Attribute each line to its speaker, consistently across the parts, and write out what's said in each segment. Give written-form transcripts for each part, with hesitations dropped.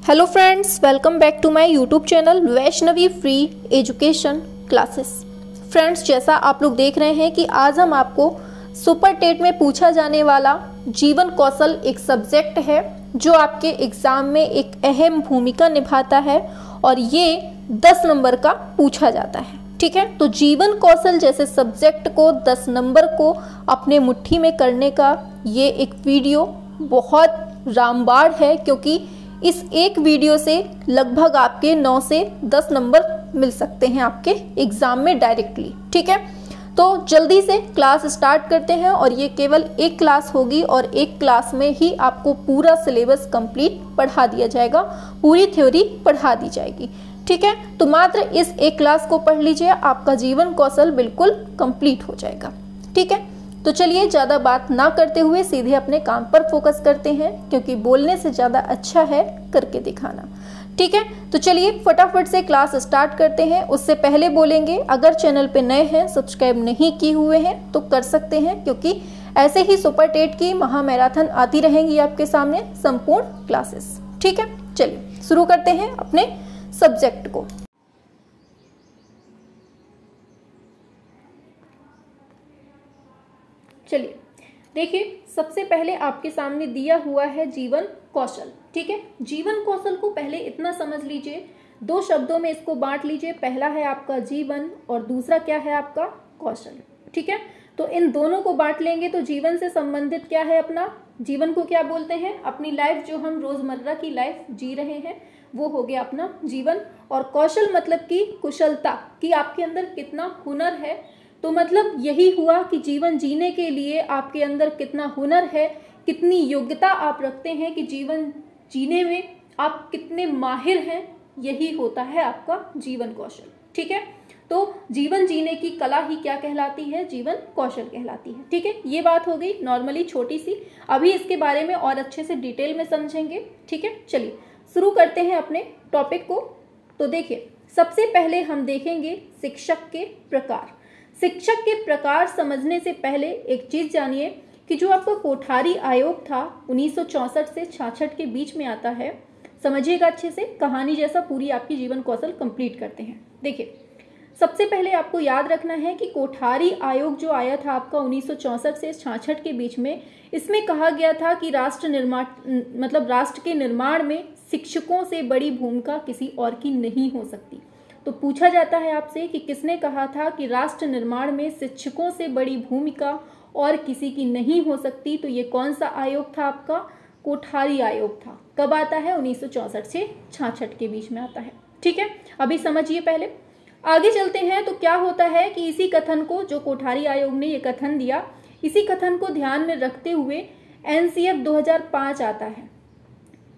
Speaker 1: Hello friends, welcome back to my YouTube channel Vaishnavi free education classes. Friends, जैसा आप लोग देख रहे हैं कि आज हम आपको सुपर टेट में पूछा जाने वाला जीवन कौशल एक सब्जेक्ट है जो आपके एग्जाम में एक अहम भूमिका निभाता है और ये 10 नंबर का पूछा जाता है। ठीक है, तो जीवन कौशल जैसे सब्जेक्ट को 10 नंबर को अपने मुट्ठी में करने का ये एक वीडियो बहुत रामबाण है, क्योंकि इस एक वीडियो से लगभग आपके 9 से 10 नंबर मिल सकते हैं आपके एग्जाम में डायरेक्टली। ठीक है, तो जल्दी से क्लास स्टार्ट करते हैं और ये केवल एक क्लास होगी और एक क्लास में ही आपको पूरा सिलेबस कंप्लीट पढ़ा दिया जाएगा, पूरी थ्योरी पढ़ा दी जाएगी। ठीक है, तो मात्र इस एक क्लास को पढ़ लीजिए, आपका जीवन कौशल बिल्कुल कंप्लीट हो जाएगा। ठीक है, तो चलिए ज़्यादा बात ना करते हुए सीधे अपने काम पर फोकस करते हैं, क्योंकि बोलने से ज़्यादा अच्छा है करके दिखाना। ठीक है, तो चलिए फटाफट से क्लास स्टार्ट करते हैं। उससे पहले बोलेंगे, अगर चैनल पे नए हैं, सब्सक्राइब नहीं किए हुए हैं तो कर सकते हैं, क्योंकि ऐसे ही सुपर टेट की महा मैराथन आती रहेंगी आपके सामने संपूर्ण क्लासेस। ठीक है, चलिए शुरू करते हैं अपने सब्जेक्ट को। चलिए देखिए, सबसे पहले आपके सामने दिया हुआ है जीवन कौशल। ठीक है, जीवन कौशल को पहले इतना समझ लीजिए, 2 शब्दों में इसको बांट लीजिए। पहला है आपका जीवन और दूसरा क्या है आपका कौशल। ठीक है, तो इन दोनों को बांट लेंगे तो जीवन से संबंधित क्या है अपना, जीवन को क्या बोलते हैं, अपनी लाइफ जो हम रोजमर्रा की लाइफ जी रहे हैं वो हो गया अपना जीवन। और कौशल मतलब कि कुशलता, कि आपके अंदर कितना हुनर है। तो मतलब यही हुआ कि जीवन जीने के लिए आपके अंदर कितना हुनर है, कितनी योग्यता आप रखते हैं कि जीवन जीने में आप कितने माहिर हैं, यही होता है आपका जीवन कौशल। ठीक है, तो जीवन जीने की कला ही क्या कहलाती है, जीवन कौशल कहलाती है। ठीक है, ये बात हो गई नॉर्मली छोटी सी, अभी इसके बारे में और अच्छे से डिटेल में समझेंगे। ठीक है, चलिए शुरू करते हैं अपने टॉपिक को। तो देखिए, सबसे पहले हम देखेंगे शिक्षक के प्रकार। शिक्षक के प्रकार समझने से पहले एक चीज जानिए कि जो आपका कोठारी आयोग था 1964 से 66 के बीच में आता है, समझिएगा अच्छे से, कहानी जैसा पूरी आपकी जीवन कौशल कंप्लीट करते हैं। देखिए, सबसे पहले आपको याद रखना है कि कोठारी आयोग जो आया था आपका 1964 से 66 के बीच में, इसमें कहा गया था कि राष्ट्र के निर्माण में शिक्षकों से बड़ी भूमिका किसी और की नहीं हो सकती। तो पूछा जाता है आपसे कि किसने कहा था कि राष्ट्र निर्माण में शिक्षकों से बड़ी भूमिका और किसी की नहीं हो सकती, तो ये कौन सा आयोग था आपका, कोठारी आयोग था। कब आता है, 1964 से 66 के बीच में आता है। ठीक है, अभी समझिए, पहले आगे चलते हैं। तो क्या होता है कि इसी कथन को, जो कोठारी आयोग ने ये कथन दिया, इसी कथन को ध्यान में रखते हुए एनसीएफ 2005 आता है।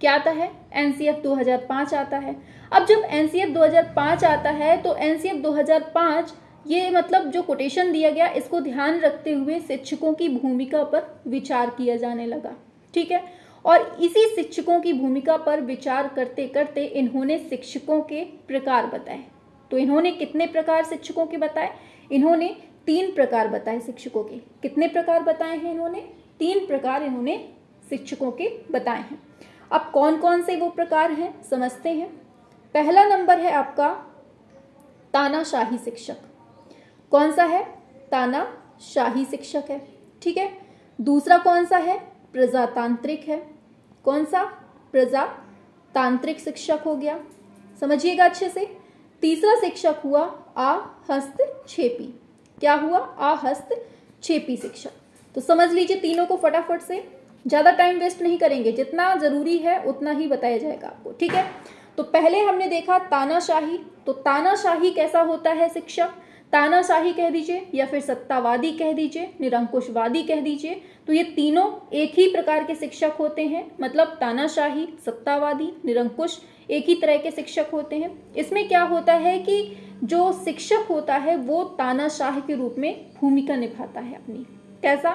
Speaker 1: क्या आता है, एनसीएफ 2005 आता है। अब जब एनसीएफ 2005 आता है तो एनसीएफ 2005 ये मतलब जो कोटेशन दिया गया, इसको ध्यान रखते हुए शिक्षकों की भूमिका पर विचार किया जाने लगा। ठीक है, और इसी शिक्षकों की भूमिका पर विचार करते करते इन्होंने शिक्षकों के प्रकार बताए। तो इन्होंने कितने प्रकार शिक्षकों के बताए, इन्होंने 3 प्रकार बताए शिक्षकों के। कितने प्रकार बताए हैं इन्होंने, 3 प्रकार इन्होंने शिक्षकों के बताए हैं। अब कौन कौन से वो प्रकार हैं समझते हैं। पहला नंबर है आपका तानाशाही शिक्षक। कौन सा है, तानाशाही शिक्षक है। ठीक है, दूसरा कौन सा है, प्रजातांत्रिक है। कौन सा, प्रजातांत्रिक शिक्षक हो गया, समझिएगा अच्छे से। तीसरा शिक्षक हुआ आहस्तक्षेपी। क्या हुआ, आहस्तक्षेपी शिक्षक। तो समझ लीजिए तीनों को फटाफट से, ज्यादा टाइम वेस्ट नहीं करेंगे, जितना जरूरी है उतना ही बताया जाएगा आपको। ठीक है, तो पहले हमने देखा तानाशाही। तो तानाशाही कैसा होता है शिक्षक, तानाशाही कह दीजिए या फिर सत्तावादी कह दीजिए, निरंकुशवादी कह दीजिए, तो ये तीनों एक ही प्रकार के शिक्षक होते हैं। मतलब तानाशाही, सत्तावादी, निरंकुश एक ही तरह के शिक्षक होते हैं। इसमें क्या होता है कि जो शिक्षक होता है वो तानाशाह के रूप में भूमिका निभाता है अपनी। कैसा,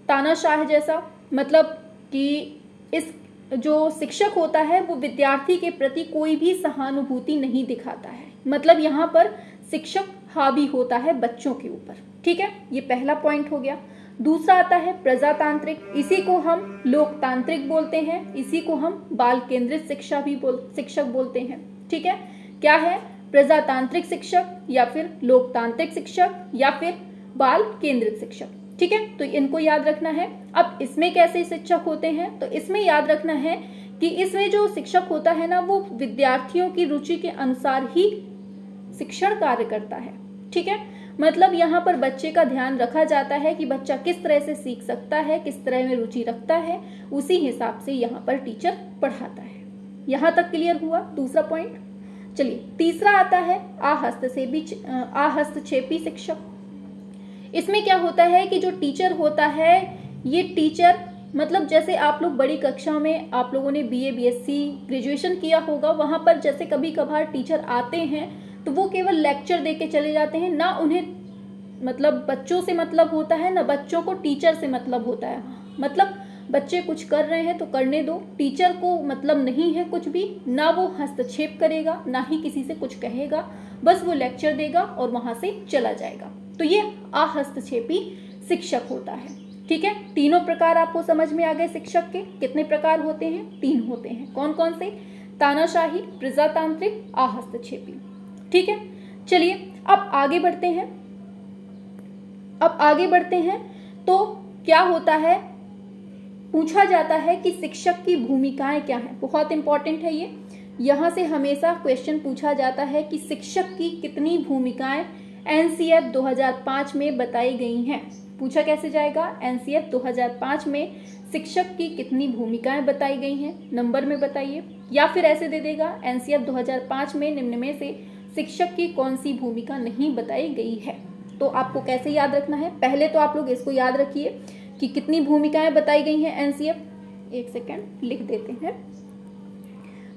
Speaker 1: तानाशाह जैसा, मतलब कि इस जो शिक्षक होता है वो विद्यार्थी के प्रति कोई भी सहानुभूति नहीं दिखाता है। मतलब यहाँ पर शिक्षक हावी होता है बच्चों के ऊपर। ठीक है, ये पहला पॉइंट हो गया। दूसरा आता है प्रजातांत्रिक, इसी को हम लोकतांत्रिक बोलते हैं, इसी को हम बाल केंद्रित शिक्षक बोलते हैं। ठीक है, क्या है? प्रजातांत्रिक शिक्षक या फिर लोकतांत्रिक शिक्षक या फिर बाल केंद्रित शिक्षक। ठीक है, तो इनको याद रखना है। अब इसमें कैसे शिक्षक होते हैं, तो इसमें याद रखना है कि इसमें जो शिक्षक होता है ना, वो विद्यार्थियों की रुचि के अनुसार ही शिक्षण कार्य करता है। ठीक है, मतलब यहाँ पर बच्चे का ध्यान रखा जाता है कि बच्चा किस तरह से सीख सकता है, किस तरह में रुचि रखता है, उसी हिसाब से यहाँ पर टीचर पढ़ाता है। यहाँ तक क्लियर हुआ दूसरा पॉइंट। चलिए, तीसरा आता है आहस्तक्षेपी शिक्षक। इसमें क्या होता है कि जो टीचर होता है, ये टीचर मतलब जैसे आप लोग बड़ी कक्षा में आप लोगों ने BA BSc ग्रेजुएशन किया होगा, वहाँ पर जैसे कभी कभार टीचर आते हैं तो वो केवल लेक्चर दे के चले जाते हैं, ना उन्हें मतलब बच्चों से मतलब होता है, ना बच्चों को टीचर से मतलब होता है। मतलब बच्चे कुछ कर रहे हैं तो करने दो, टीचर को मतलब नहीं है कुछ भी, ना वो हस्तक्षेप करेगा, ना ही किसी से कुछ कहेगा, बस वो लेक्चर देगा और वहाँ से चला जाएगा। तो ये आहस्तक्षेपी शिक्षक होता है। ठीक है, तीनों प्रकार आपको समझ में आ गए शिक्षक के। कितने प्रकार होते हैं? 3 होते हैं। कौन कौन से? तानाशाही, प्रजातांत्रिक, आहस्तक्षेपी। ठीक है, चलिए अब आगे बढ़ते हैं। तो क्या होता है, पूछा जाता है कि शिक्षक की भूमिकाएं क्या हैं। बहुत इंपॉर्टेंट है ये, यहाँ से हमेशा क्वेश्चन पूछा जाता है कि शिक्षक की कितनी भूमिकाएं NCF 2005 में बताई गई हैं। पूछा कैसे जाएगा? NCF 2005 में शिक्षक की कितनी भूमिकाएं बताई गई हैं, नंबर में बताइए। या फिर ऐसे दे देगा, NCF 2005 में निम्न में से शिक्षक की कौन सी भूमिका नहीं बताई गई है। तो आपको कैसे याद रखना है? पहले तो आप लोग इसको याद रखिए कि कितनी भूमिकाएं बताई गई हैं NCF। एक सेकेंड लिख देते हैं।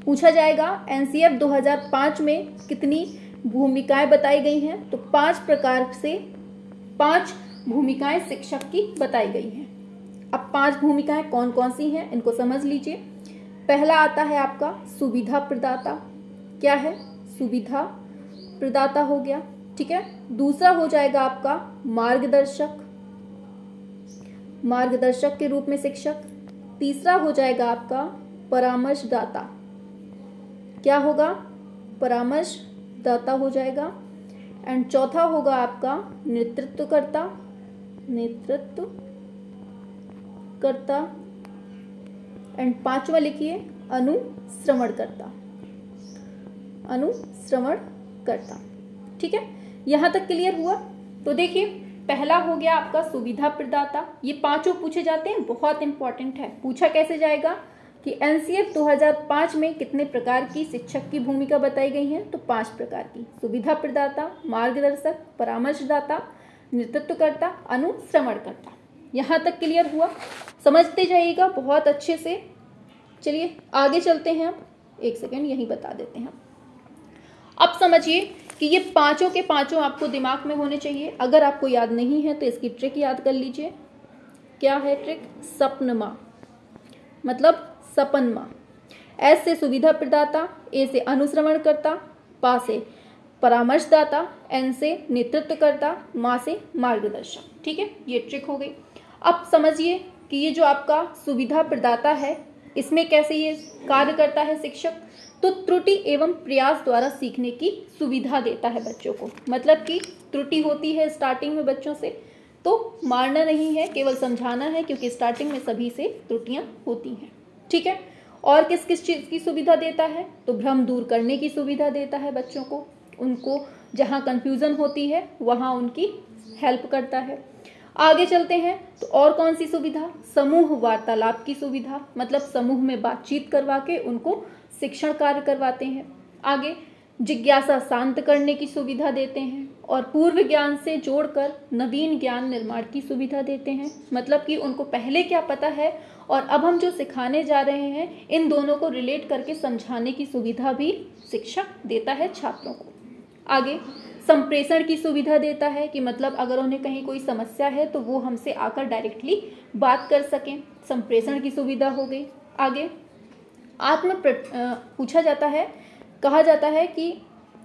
Speaker 1: पूछा जाएगा NCF 2005 में कितनी भूमिकाएं बताई गई हैं, तो 5 प्रकार से 5 भूमिकाएं शिक्षक की बताई गई हैं। अब 5 भूमिकाएं कौन कौन सी हैं, इनको समझ लीजिए। पहला आता है आपका सुविधा प्रदाता। क्या है? सुविधा प्रदाता हो गया। ठीक है, दूसरा हो जाएगा आपका मार्गदर्शक, मार्गदर्शक के रूप में शिक्षक। तीसरा हो जाएगा आपका परामर्शदाता। क्या होगा? परामर्शदाता हो जाएगा। एंड चौथा होगा आपका नेतृत्वकर्ता, नेतृत्वकर्ता। एंड 5वां लिखिए अनुश्रवणकर्ता, अनुश्रवणकर्ता। ठीक है, यहां तक क्लियर हुआ। तो देखिए, पहला हो गया आपका सुविधा प्रदाता। ये 5 पूछे जाते हैं, बहुत इंपॉर्टेंट है। पूछा कैसे जाएगा कि NCF 2005 में कितने प्रकार की शिक्षक की भूमिका बताई गई है, तो 5 प्रकार की। सुविधा प्रदाता, मार्गदर्शक, परामर्शदाता, नेतृत्वकर्ता, अनुश्रवणकर्ता। यहाँ तक क्लियर हुआ? समझते जाइएगा बहुत अच्छे से। चलिए आगे चलते हैं। एक सेकेंड यहीं बता देते हैं। अब समझिए कि ये 5 के 5 आपको दिमाग में होने चाहिए। अगर आपको याद नहीं है तो इसकी ट्रिक याद कर लीजिए। क्या है ट्रिक? सपनमा, मतलब सपनमा। S से सुविधा प्रदाता, A से अनुश्रवणकर्ता, पा से परामर्शदाता, N से नेतृत्वकर्ता, मा से मार्गदर्शक। ठीक है, ये ट्रिक हो गई। अब समझिए कि ये जो आपका सुविधा प्रदाता है, इसमें कैसे ये कार्य करता है शिक्षक। तो त्रुटि एवं प्रयास द्वारा सीखने की सुविधा देता है बच्चों को। मतलब कि त्रुटि होती है स्टार्टिंग में बच्चों से, तो मारना नहीं है, केवल समझाना है, क्योंकि स्टार्टिंग में सभी से त्रुटियां होती हैं। ठीक है, और किस किस चीज़ की सुविधा देता है? तो भ्रम दूर करने की सुविधा देता है बच्चों को। उनको जहाँ कन्फ्यूज़न होती है वहाँ उनकी हेल्प करता है। आगे चलते हैं तो और कौन सी सुविधा? समूह वार्तालाप की सुविधा, मतलब समूह में बातचीत करवा के उनको शिक्षण कार्य करवाते हैं। आगे जिज्ञासा शांत करने की सुविधा देते हैं और पूर्व ज्ञान से जोड़कर नवीन ज्ञान निर्माण की सुविधा देते हैं। मतलब कि उनको पहले क्या पता है और अब हम जो सिखाने जा रहे हैं, इन दोनों को रिलेट करके समझाने की सुविधा भी शिक्षक देता है छात्रों को। आगे संप्रेषण की सुविधा देता है कि मतलब अगर उन्हें कहीं कोई समस्या है तो वो हमसे आकर डायरेक्टली बात कर सकें, संप्रेषण की सुविधा हो गई। आगे पूछा जाता है, कहा जाता है कि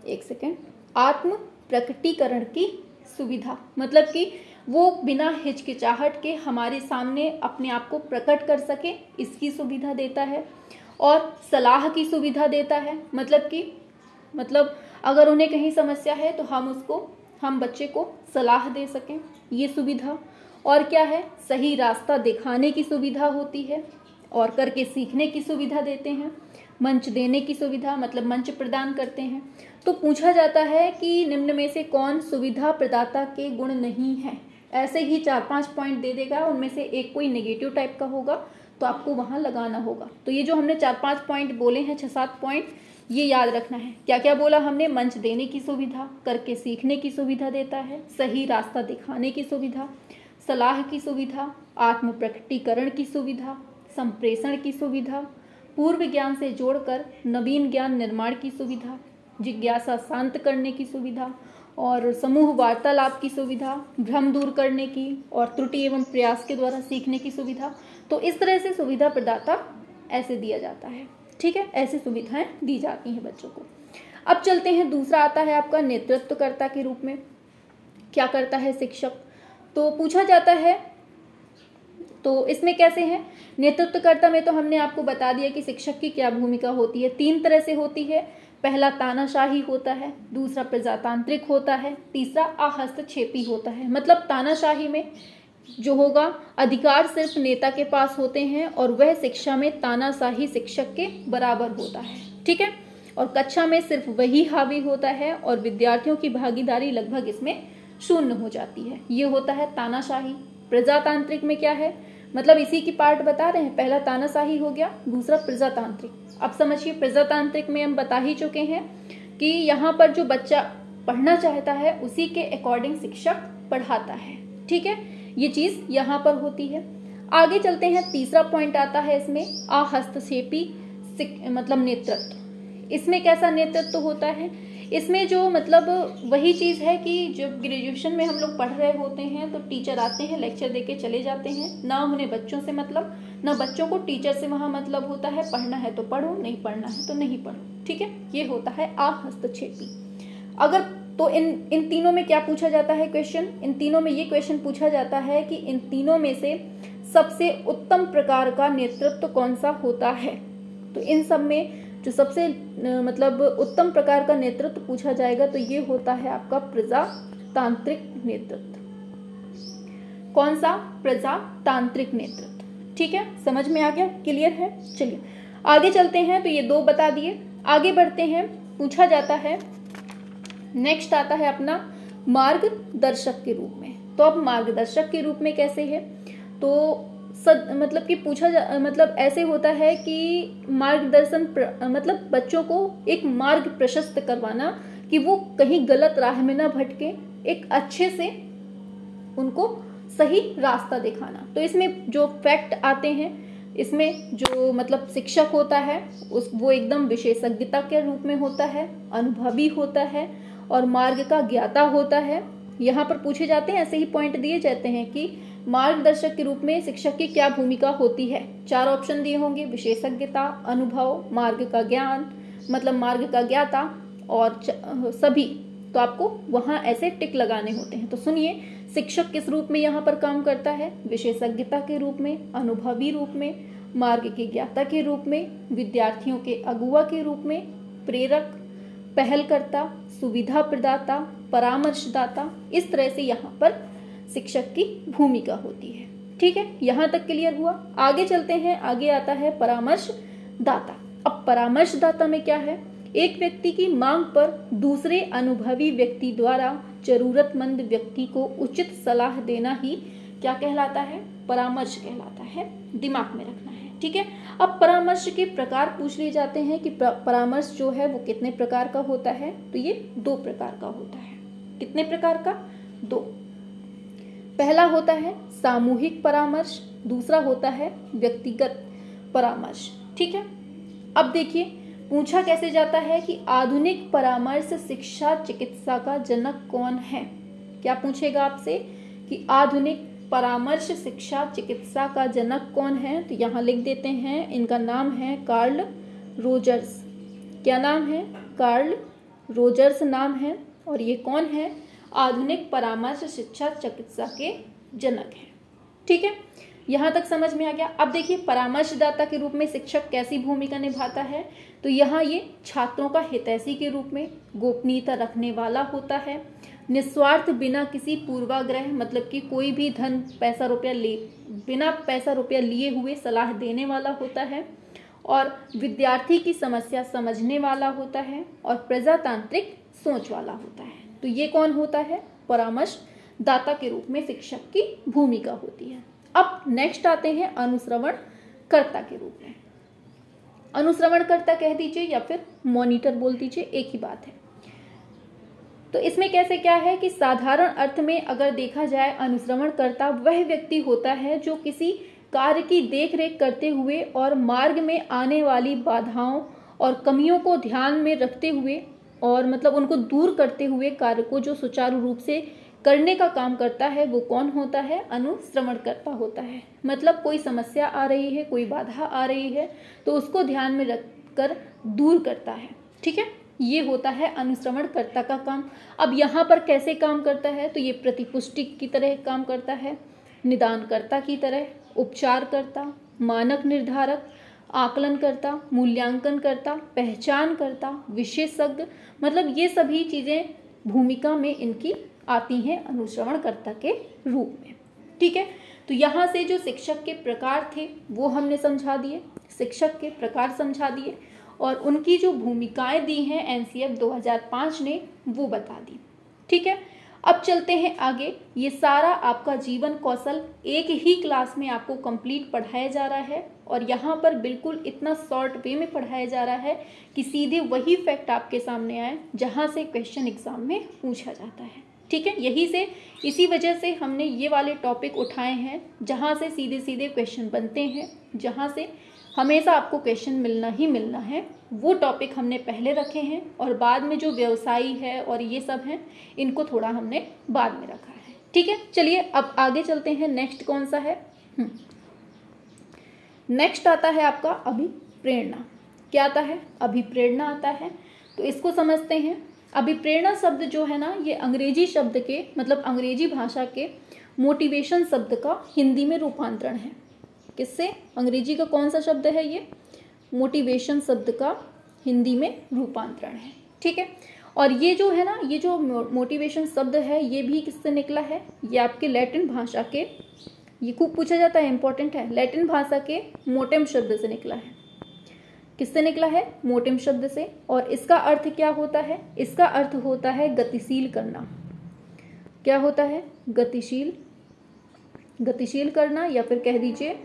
Speaker 1: एक सेकेंड, आत्म प्रकटीकरण की सुविधा, मतलब कि वो बिना हिचकिचाहट के हमारे सामने अपने आप को प्रकट कर सके, इसकी सुविधा देता है। और सलाह की सुविधा देता है, मतलब अगर उन्हें कहीं समस्या है तो हम बच्चे को सलाह दे सकें, ये सुविधा। और क्या है, सही रास्ता दिखाने की सुविधा होती है, और करके सीखने की सुविधा देते हैं। मंच देने की सुविधा, मतलब मंच प्रदान करते हैं। तो पूछा जाता है कि निम्न में से कौन सुविधा प्रदाता के गुण नहीं है। ऐसे ही 4-5 पॉइंट दे देगा, उनमें से एक कोई नेगेटिव टाइप का होगा तो आपको वहाँ लगाना होगा। तो ये जो हमने 4-5 पॉइंट बोले हैं, 6-7 पॉइंट, ये याद रखना है। क्या क्या बोला हमने? मंच देने की सुविधा, करके सीखने की सुविधा देता है, सही रास्ता दिखाने की सुविधा, सलाह की सुविधा, आत्म प्रकटीकरण की सुविधा, संप्रेषण की सुविधा, पूर्व ज्ञान से जोड़कर नवीन ज्ञान निर्माण की सुविधा, जिज्ञासा शांत करने की सुविधा, और समूह वार्तालाप की सुविधा, भ्रम दूर करने की, और त्रुटि एवं प्रयास के द्वारा सीखने की सुविधा। तो इस तरह से सुविधा प्रदाता ऐसे दिया जाता है। ठीक है, ऐसी सुविधाएं दी जाती हैं बच्चों को। अब चलते हैं, दूसरा आता है आपका नेतृत्वकर्ता के रूप में। क्या करता है शिक्षक? तो पूछा जाता है, तो इसमें कैसे है? नेतृत्वकर्ता में तो हमने आपको बता दिया कि शिक्षक की क्या भूमिका होती है। 3 तरह से होती है। पहला तानाशाही होता है, दूसरा प्रजातांत्रिक होता है, तीसरा अहस्तक्षेपी होता है। मतलब तानाशाही में जो होगा, अधिकार सिर्फ नेता के पास होते हैं और वह शिक्षा में तानाशाही शिक्षक के बराबर होता है। ठीक है, और कक्षा में सिर्फ वही हावी होता है और विद्यार्थियों की भागीदारी लगभग इसमें शून्य हो जाती है। ये होता है तानाशाही। प्रजातांत्रिक में क्या है, मतलब इसी की पार्ट बता रहे हैं। पहला तानाशाही हो गया, दूसरा प्रजातांत्रिक। अब समझिए, प्रजातांत्रिक में हम बता ही चुके हैं कि यहाँ पर जो बच्चा पढ़ना चाहता है उसी के अकॉर्डिंग शिक्षक पढ़ाता है। ठीक है, ये चीज यहाँ पर होती है। आगे चलते हैं, तीसरा पॉइंट आता है इसमें, अहस्तक्षेपी मतलब नेतृत्व। इसमें कैसा नेतृत्व होता है? इसमें जो मतलब वही चीज़ है कि जब ग्रेजुएशन में हम लोग पढ़ रहे होते हैं तो टीचर आते हैं, लेक्चर देके चले जाते हैं, ना उन्हें बच्चों से मतलब, ना बच्चों को टीचर से वहाँ मतलब होता है। पढ़ना है तो पढ़ो, नहीं पढ़ना है तो नहीं पढ़ो। ठीक है, ये होता है अहस्तक्षेपी। अगर तो इन तीनों में क्या पूछा जाता है क्वेश्चन? इन तीनों में ये क्वेश्चन पूछा जाता है कि इन तीनों में से सबसे उत्तम प्रकार का नेतृत्व कौन सा होता है। तो इन सब में जो सबसे मतलब उत्तम प्रकार का नेतृत्व पूछा जाएगा तो ये होता है आपका प्रजातांत्रिक नेतृत्व। कौन सा? प्रजातांत्रिक नेतृत्व। ठीक है, समझ में आ गया? क्लियर है? चलिए आगे चलते हैं। तो ये 2 बता दिए, आगे बढ़ते हैं। पूछा जाता है, नेक्स्ट आता है अपना मार्गदर्शक के रूप में। तो अब मार्गदर्शक के रूप में कैसे है? तो मतलब कि मतलब ऐसे होता है कि मार्गदर्शन मतलब बच्चों को एक मार्ग प्रशस्त करवाना कि वो कहीं गलत राह में ना भटके, एक अच्छे से उनको सही रास्ता दिखाना। तो इसमें जो फैक्ट आते हैं, इसमें जो मतलब शिक्षक होता है वो एकदम विशेषज्ञता के रूप में होता है, अनुभवी होता है और मार्ग का ज्ञाता होता है। यहाँ पर पूछे जाते हैं, ऐसे ही पॉइंट दिए जाते हैं कि मार्गदर्शक के रूप में शिक्षक की क्या भूमिका होती है। 4 ऑप्शन दिए होंगे, विशेषज्ञता, अनुभव, मार्ग का ज्ञान मतलब मार्ग का ज्ञाता और सभी। तो आपको वहाँ ऐसे टिक लगाने होते हैं। तो सुनिए, शिक्षक किस रूप में यहाँ पर काम करता है? विशेषज्ञता के रूप में, अनुभवी रूप में, मार्ग के ज्ञाता के रूप में, विद्यार्थियों के अगुवा के रूप में, प्रेरक, पहलकर्ता, सुविधा प्रदाता, परामर्शदाता। इस तरह से यहाँ पर शिक्षक की भूमिका होती है। ठीक है, यहाँ तक क्लियर हुआ? आगे चलते हैं, आगे आता है परामर्शदाता। अब परामर्शदाता में क्या है? एक व्यक्ति की मांग पर दूसरे अनुभवी व्यक्ति द्वारा जरूरतमंद व्यक्ति को उचित सलाह देना ही क्या कहलाता है? परामर्श कहलाता है। दिमाग में रखना है। ठीक है, अब परामर्श के प्रकार पूछ लिए जाते हैं कि परामर्श जो है वो कितने प्रकार का होता है? तो ये 2 प्रकार का होता है। कितने प्रकार का? 2। पहला होता है सामूहिक परामर्श, दूसरा होता है व्यक्तिगत परामर्श। ठीक है, अब देखिए पूछा कैसे जाता है कि आधुनिक परामर्श शिक्षा चिकित्सा का जनक कौन है। क्या पूछेगा आपसे कि आधुनिक परामर्श शिक्षा चिकित्सा का जनक कौन है? तो यहाँ लिख देते हैं, इनका नाम है कार्ल रोजर्स। क्या नाम है? कार्ल रोजर्स नाम है। और ये कौन है? आधुनिक परामर्श शिक्षा चिकित्सा के जनक हैं। ठीक है, यहाँ तक समझ में आ गया। अब देखिए परामर्शदाता के रूप में शिक्षक कैसी भूमिका निभाता है, तो यहाँ ये छात्रों का हितैषी के रूप में गोपनीयता रखने वाला होता है, निस्वार्थ बिना किसी पूर्वाग्रह मतलब कि कोई भी धन पैसा रुपया बिना पैसा रुपया लिए हुए सलाह देने वाला होता है, और विद्यार्थी की समस्या समझने वाला होता है, और प्रजातांत्रिक सोच वाला होता है। तो ये कौन होता है? परामर्शदाता के रूप में शिक्षक की भूमिका होती है। अब नेक्स्ट आते हैं अनुश्रवणकर्ता के रूप में। अनुश्रवणकर्ता कह दीजिए या फिर मॉनिटर बोल दीजिए, एक ही बात है। तो इसमें कैसे क्या है कि साधारण अर्थ में अगर देखा जाए, अनुश्रवणकर्ता वह व्यक्ति होता है जो किसी कार्य की देखरेख करते हुए और मार्ग में आने वाली बाधाओं और कमियों को ध्यान में रखते हुए और मतलब उनको दूर करते हुए कार्य को जो सुचारू रूप से करने का काम करता है, वो कौन होता है? अनुश्रवणकर्ता होता है। मतलब कोई समस्या आ रही है, कोई बाधा आ रही है, तो उसको ध्यान में रखकर दूर करता है। ठीक है, ये होता है अनुश्रवणकर्ता का काम। अब यहाँ पर कैसे काम करता है? तो ये प्रतिपुष्टि की तरह काम करता है, निदानकर्ता की तरह, उपचारकर्ता, मानक निर्धारक, आकलनकर्ता, मूल्यांकनकर्ता, पहचानकर्ता, विशेषज्ञ, मतलब ये सभी चीज़ें भूमिका में इनकी आती हैं अनुश्रवणकर्ता के रूप में। ठीक है, तो यहाँ से जो शिक्षक के प्रकार थे वो हमने समझा दिए, शिक्षक के प्रकार समझा दिए, और उनकी जो भूमिकाएं दी हैं एनसीएफ 2005 ने वो बता दी। ठीक है, अब चलते हैं आगे। ये सारा आपका जीवन कौशल एक ही क्लास में आपको कंप्लीट पढ़ाया जा रहा है, और यहाँ पर बिल्कुल इतना शॉर्ट वे में पढ़ाया जा रहा है कि सीधे वही फैक्ट आपके सामने आए जहाँ से क्वेश्चन एग्जाम में पूछा जाता है। ठीक है, इसी वजह से हमने ये वाले टॉपिक उठाए हैं जहाँ से सीधे सीधे क्वेश्चन बनते हैं, जहाँ से हमेशा आपको क्वेश्चन मिलना ही मिलना है। वो टॉपिक हमने पहले रखे हैं, और बाद में जो व्यवसायी है और ये सब हैं इनको थोड़ा हमने बाद में रखा है। ठीक है, चलिए अब आगे चलते हैं। नेक्स्ट कौन सा है? नेक्स्ट आता है आपका अभिप्रेरणा। क्या आता है? अभिप्रेरणा आता है। तो इसको समझते हैं। अभिप्रेरणा शब्द जो है ना, ये अंग्रेजी शब्द के मतलब अंग्रेजी भाषा के मोटिवेशन शब्द का हिंदी में रूपांतरण है। किससे? अंग्रेजी का कौन सा शब्द है? ये मोटिवेशन शब्द का हिंदी में रूपांतरण है। ठीक है, और ये जो है ना, ये जो मोटिवेशन शब्द है ये भी किससे निकला है? ये आपके लैटिन भाषा के, ये खूब पूछा जाता है, इंपॉर्टेंट है, लैटिन भाषा के मोटिम शब्द से निकला है। किससे निकला है? मोटिम शब्द से। और इसका अर्थ क्या होता है? इसका अर्थ होता है गतिशील करना। क्या होता है? गतिशील करना, या फिर कह दीजिए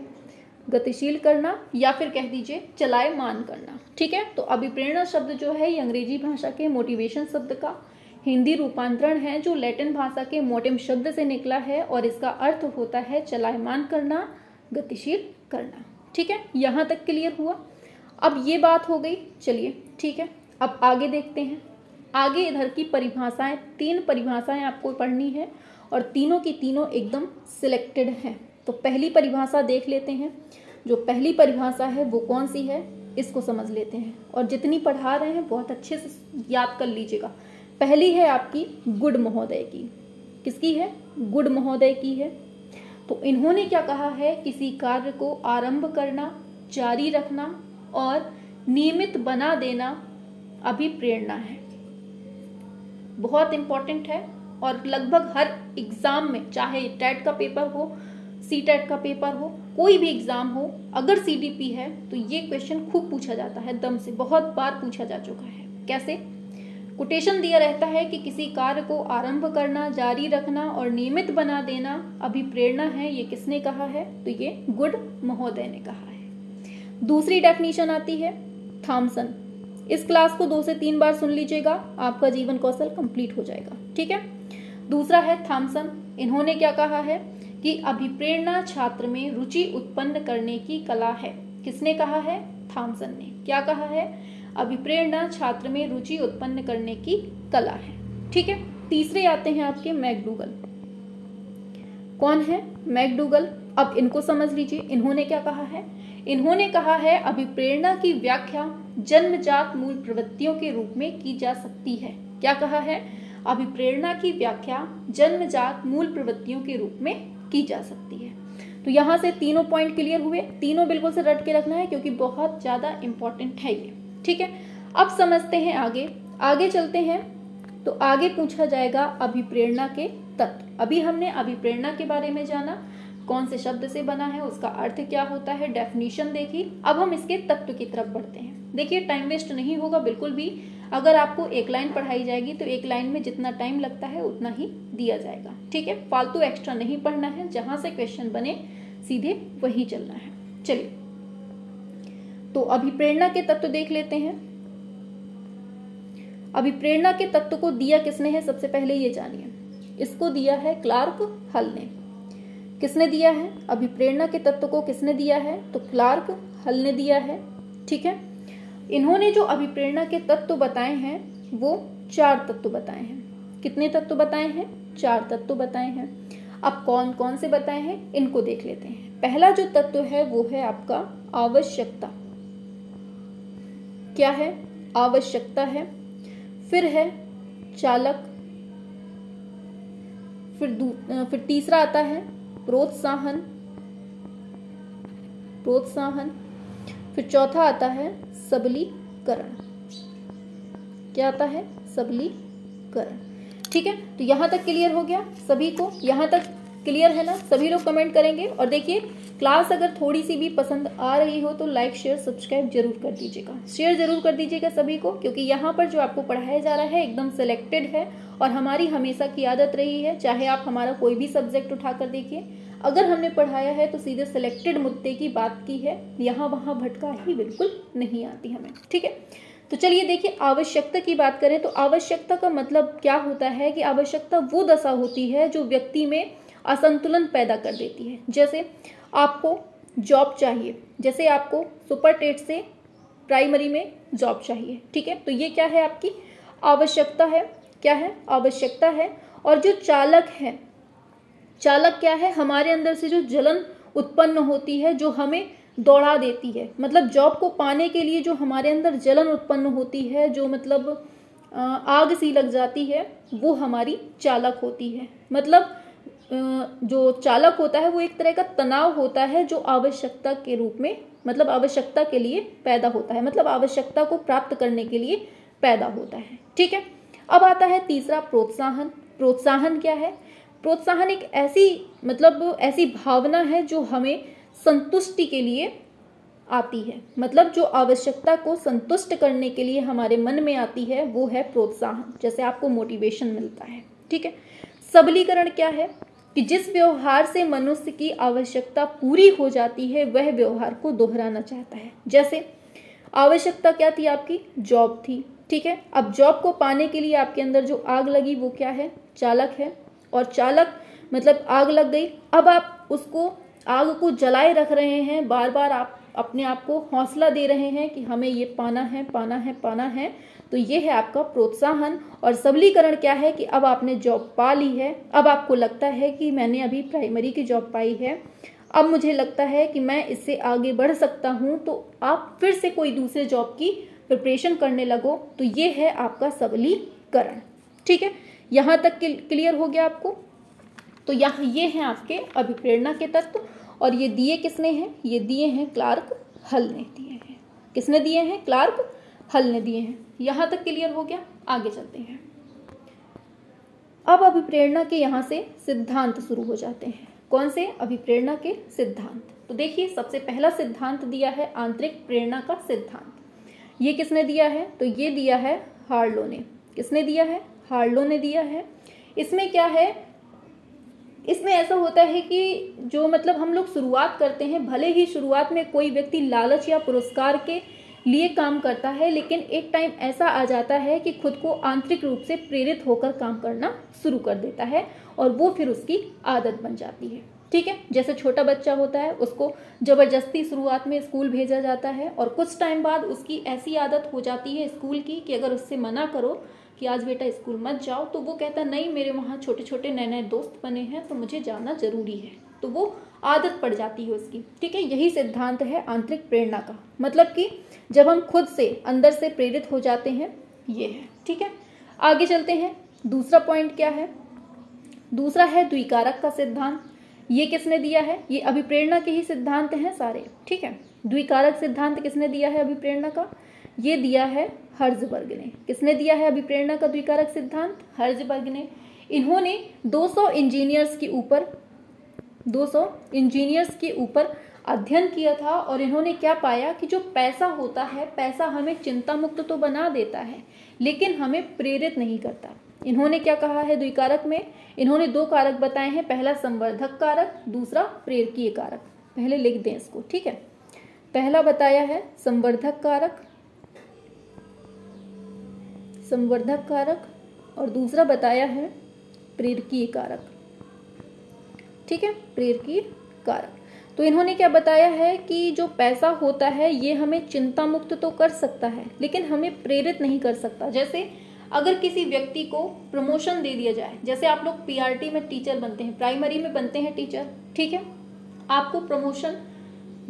Speaker 1: गतिशील करना, या फिर कह दीजिए चलायमान करना। ठीक है, तो अभिप्रेरणा शब्द जो है ये अंग्रेजी भाषा के मोटिवेशन शब्द का हिंदी रूपांतरण है जो लैटिन भाषा के मोटिम शब्द से निकला है, और इसका अर्थ होता है चलायमान करना, गतिशील करना। ठीक है, यहाँ तक क्लियर हुआ? अब ये बात हो गई। चलिए ठीक है, अब आगे देखते हैं। आगे इधर की परिभाषाएं, 3 परिभाषाएं आपको पढ़नी है, और तीनों की तीनों एकदम सिलेक्टेड हैं। तो पहली परिभाषा देख लेते हैं। जो पहली परिभाषा है वो कौन सी है, इसको समझ लेते हैं, और जितनी पढ़ा रहे हैं बहुत अच्छे से याद कर लीजिएगा। पहली है आपकी गुड महोदय की। किसकी है? गुड महोदय की है। तो इन्होंने क्या कहा है? किसी कार्य को आरंभ करना, जारी रखना और नियमित बना देना अभिप्रेरणा है। बहुत इंपॉर्टेंट है, और लगभग हर एग्जाम में, चाहे टेट का पेपर हो, सी टेट का पेपर हो, कोई भी एग्जाम हो, अगर सीडीपी है तो ये क्वेश्चन खूब पूछा जाता है, दम से बहुत बार पूछा जा चुका है। कैसे? कोटेशन दिया रहता है कि किसी कार्य को आरंभ करना, जारी रखना और नियमित बना देना अभिप्रेरणा है। ये किसने कहा है? तो ये गुड महोदय ने कहा है। दूसरी डेफिनेशन आती है थॉमसन। इस क्लास को 2 से 3 बार सुन लीजिएगा, आपका जीवन कौशल कंप्लीट हो जाएगा। ठीक है, दूसरा है थॉमसन। इन्होंने क्या कहा है कि अभिप्रेरणा छात्र में रुचि उत्पन्न करने की कला है। किसने कहा है? थॉमसन ने। क्या कहा है? अभिप्रेरणा छात्र में रुचि उत्पन्न करने की कला है। ठीक है, तीसरे आते हैं आपके मैकडूगल। कौन है? मैकडूगल। अब इनको समझ लीजिए, इन्होंने क्या कहा है? इन्होंने कहा है अभिप्रेरणा की व्याख्या जन्मजात मूल प्रवृत्तियों के रूप में की जा सकती है। क्या कहा है? अभिप्रेरणा की व्याख्या जन्मजात मूल प्रवृत्तियों के रूप में की जा सकती है। तो यहाँ से तीनों पॉइंट क्लियर हुए, तीनों बिल्कुल से रट के रखना है क्योंकि बहुत ज़्यादा इंपॉर्टेंट है ये। ठीक है, अब समझते हैं आगे चलते हैं। तो आगे पूछा जाएगा अभिप्रेरणा के तत्व। अभी हमने अभिप्रेरणा के बारे में जाना, कौन से शब्द से बना है, उसका अर्थ क्या होता है, डेफिनेशन देखी। अब हम इसके तत्व की तरफ बढ़ते हैं। देखिए टाइम वेस्ट नहीं होगा बिल्कुल भी। अगर आपको एक लाइन पढ़ाई जाएगी तो एक लाइन में जितना टाइम लगता है उतना ही दिया जाएगा। ठीक है, फालतू एक्स्ट्रा नहीं पढ़ना है, जहां से क्वेश्चन बने सीधे वही चलना है। चलिए, तो अभिप्रेरणा के तत्व देख लेते हैं। अभिप्रेरणा के तत्व को दिया किसने है, सबसे पहले ये जानिए। इसको दिया है क्लार्क हल ने। किसने दिया है अभिप्रेरणा के तत्व को, किसने दिया है, तो क्लार्क हल ने दिया है। ठीक है, इन्होंने जो अभिप्रेरणा के तत्व बताए हैं वो 4 तत्व बताए हैं। कितने तत्व बताए हैं, 4 तत्व बताए हैं। अब कौन कौन से बताए हैं इनको देख लेते हैं। पहला जो तत्व है वो है आपका आवश्यकता। क्या है, आवश्यकता है। फिर है चालक, फिर तीसरा आता है प्रोत्साहन। फिर चौथा आता है सबलीकरण। क्या आता है, सबलीकरण। ठीक है, तो यहां तक क्लियर हो गया सभी को, यहां तक क्लियर है ना, सभी लोग कमेंट करेंगे। और देखिए क्लास अगर थोड़ी सी भी पसंद आ रही हो तो लाइक शेयर सब्सक्राइब जरूर कर दीजिएगा, शेयर जरूर कर दीजिएगा सभी को, क्योंकि यहाँ पर जो आपको पढ़ाया जा रहा है एकदम सिलेक्टेड है और हमारी हमेशा की आदत रही है, चाहे आप हमारा कोई भी सब्जेक्ट उठा कर देखिए, अगर हमने पढ़ाया है तो सीधे सिलेक्टेड मुद्दे की बात की है, यहाँ वहाँ भटका ही बिल्कुल नहीं आती हमें। ठीक है, तो चलिए देखिए आवश्यकता की बात करें तो आवश्यकता का मतलब क्या होता है कि आवश्यकता वो दशा होती है जो व्यक्ति में असंतुलन पैदा कर देती है। जैसे आपको जॉब चाहिए, जैसे आपको सुपर टेट से प्राइमरी में जॉब चाहिए। ठीक है, तो ये क्या है, आपकी आवश्यकता है। क्या है, आवश्यकता है। और जो चालक है, चालक क्या है, हमारे अंदर से जो जलन उत्पन्न होती है जो हमें दौड़ा देती है, मतलब जॉब को पाने के लिए जो हमारे अंदर जलन उत्पन्न होती है, जो मतलब आग सी लग जाती है, वो हमारी चालक होती है। मतलब जो चालक होता है वो एक तरह का तनाव होता है जो आवश्यकता के रूप में, मतलब आवश्यकता के लिए पैदा होता है, मतलब आवश्यकता को प्राप्त करने के लिए पैदा होता है। ठीक है, अब आता है तीसरा प्रोत्साहन। प्रोत्साहन क्या है, प्रोत्साहन एक ऐसी भावना है जो हमें संतुष्टि के लिए आती है, मतलब जो आवश्यकता को संतुष्ट करने के लिए हमारे मन में आती है वो है प्रोत्साहन, जैसे आपको मोटिवेशन मिलता है। ठीक है, सबलीकरण क्या है कि जिस व्यवहार से मनुष्य की आवश्यकता पूरी हो जाती है वह व्यवहार को दोहराना चाहता है। जैसे आवश्यकता क्या थी, आपकी जॉब थी। ठीक है, अब जॉब को पाने के लिए आपके अंदर जो आग लगी वो क्या है, चालक है। और चालक मतलब आग लग गई, अब आप उसको आग को जलाए रख रहे हैं, बार बार आप अपने आप को हौसला दे रहे हैं कि हमें ये पाना है, पाना है, पाना है। तो ये है आपका प्रोत्साहन। और सबलीकरण क्या है कि अब आपने जॉब पा ली है, अब आपको लगता है कि मैंने अभी प्राइमरी की जॉब पाई है, अब मुझे लगता है कि मैं इससे आगे बढ़ सकता हूँ, तो आप फिर से कोई दूसरे जॉब की प्रिपरेशन करने लगो। तो ये है आपका सबलीकरण। ठीक है, यहाँ तक क्लियर हो गया आपको। तो यहाँ ये हैं आपके अभिप्रेरणा के तत्व, और ये दिए किसने हैं, ये दिए हैं क्लार्क हल ने दिए हैं। किसने दिए हैं, क्लार्क हल ने दिए हैं। यहाँ तक क्लियर हो गया, आगे चलते हैं। अब अभिप्रेरणा के यहाँ से सिद्धांत शुरू हो जाते हैं। कौन से, अभिप्रेरणा के सिद्धांत। तो देखिए सबसे पहला सिद्धांत दिया है आंतरिक प्रेरणा का सिद्धांत। ये किसने दिया है, तो ये दिया है हार्लो ने। किसने दिया है, हार्लो ने दिया है। इसमें क्या है, इसमें ऐसा होता है कि जो मतलब हम लोग शुरुआत करते हैं, भले ही शुरुआत में कोई व्यक्ति लालच या पुरस्कार के लिए काम करता है, लेकिन एक टाइम ऐसा आ जाता है कि खुद को आंतरिक रूप से प्रेरित होकर काम करना शुरू कर देता है और वो फिर उसकी आदत बन जाती है। ठीक है, जैसे छोटा बच्चा होता है, उसको जबरदस्ती शुरुआत में स्कूल भेजा जाता है और कुछ टाइम बाद उसकी ऐसी आदत हो जाती है स्कूल की कि अगर उससे मना करो कि आज बेटा स्कूल मत जाओ, तो वो कहता नहीं, मेरे वहाँ छोटे छोटे नए नए दोस्त बने हैं तो मुझे जाना जरूरी है, तो वो आदत पड़ जाती है उसकी। ठीक है, यही सिद्धांत है आंतरिक प्रेरणा का, मतलब कि जब हम खुद से अंदर से प्रेरित हो जाते हैं, ये है। ठीक है, आगे चलते हैं। दूसरा पॉइंट क्या है, दूसरा है द्विकारक का सिद्धांत। ये किसने दिया है, ये अभिप्रेरणा के ही सिद्धांत हैं सारे, ठीक है। द्विकारक सिद्धांत किसने दिया है अभिप्रेरणा का, ये दिया है हर्ज़बर्ग ने। किसने दिया है अभिप्रेरणा का द्विकारक सिद्धांत, हर्ज़बर्ग ने। इन्होंने 200 इंजीनियर्स के ऊपर अध्ययन किया था और इन्होंने क्या पाया कि जो पैसा होता है, पैसा हमें चिंता मुक्त तो बना देता है लेकिन हमें प्रेरित नहीं करता। इन्होंने क्या कहा है द्विकारक में, इन्होंने 2 कारक बताए हैं, पहला संवर्धक कारक, दूसरा प्रेरकीय कारक। पहले लिख दें इसको, ठीक है। पहला बताया है संवर्धक कारक और दूसरा बताया है प्रेरकीय कारक, ठीक है, प्रेरकीय कारक। तो इन्होंने क्या बताया है कि जो पैसा होता है ये हमें चिंता मुक्त तो कर सकता है लेकिन हमें प्रेरित नहीं कर सकता। जैसे अगर किसी व्यक्ति को प्रमोशन दे दिया जाए, जैसे आप लोग पीआरटी में टीचर बनते हैं, प्राइमरी में बनते हैं टीचर, ठीक है, आपको प्रमोशन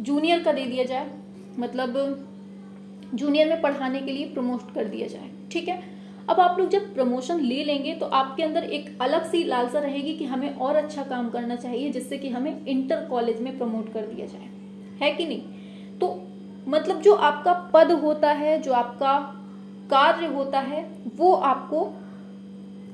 Speaker 1: जूनियर का दे दिया जाए, मतलब जूनियर में पढ़ाने के लिए प्रमोट कर दिया जाए, ठीक है। अब आप लोग जब प्रमोशन ले लेंगे तो आपके अंदर एक अलग सी लालसा रहेगी कि हमें और अच्छा काम करना चाहिए जिससे कि हमें इंटर कॉलेज में प्रमोट कर दिया जाए, है कि नहीं। तो मतलब जो आपका पद होता है, जो आपका कार्य होता है, वो आपको,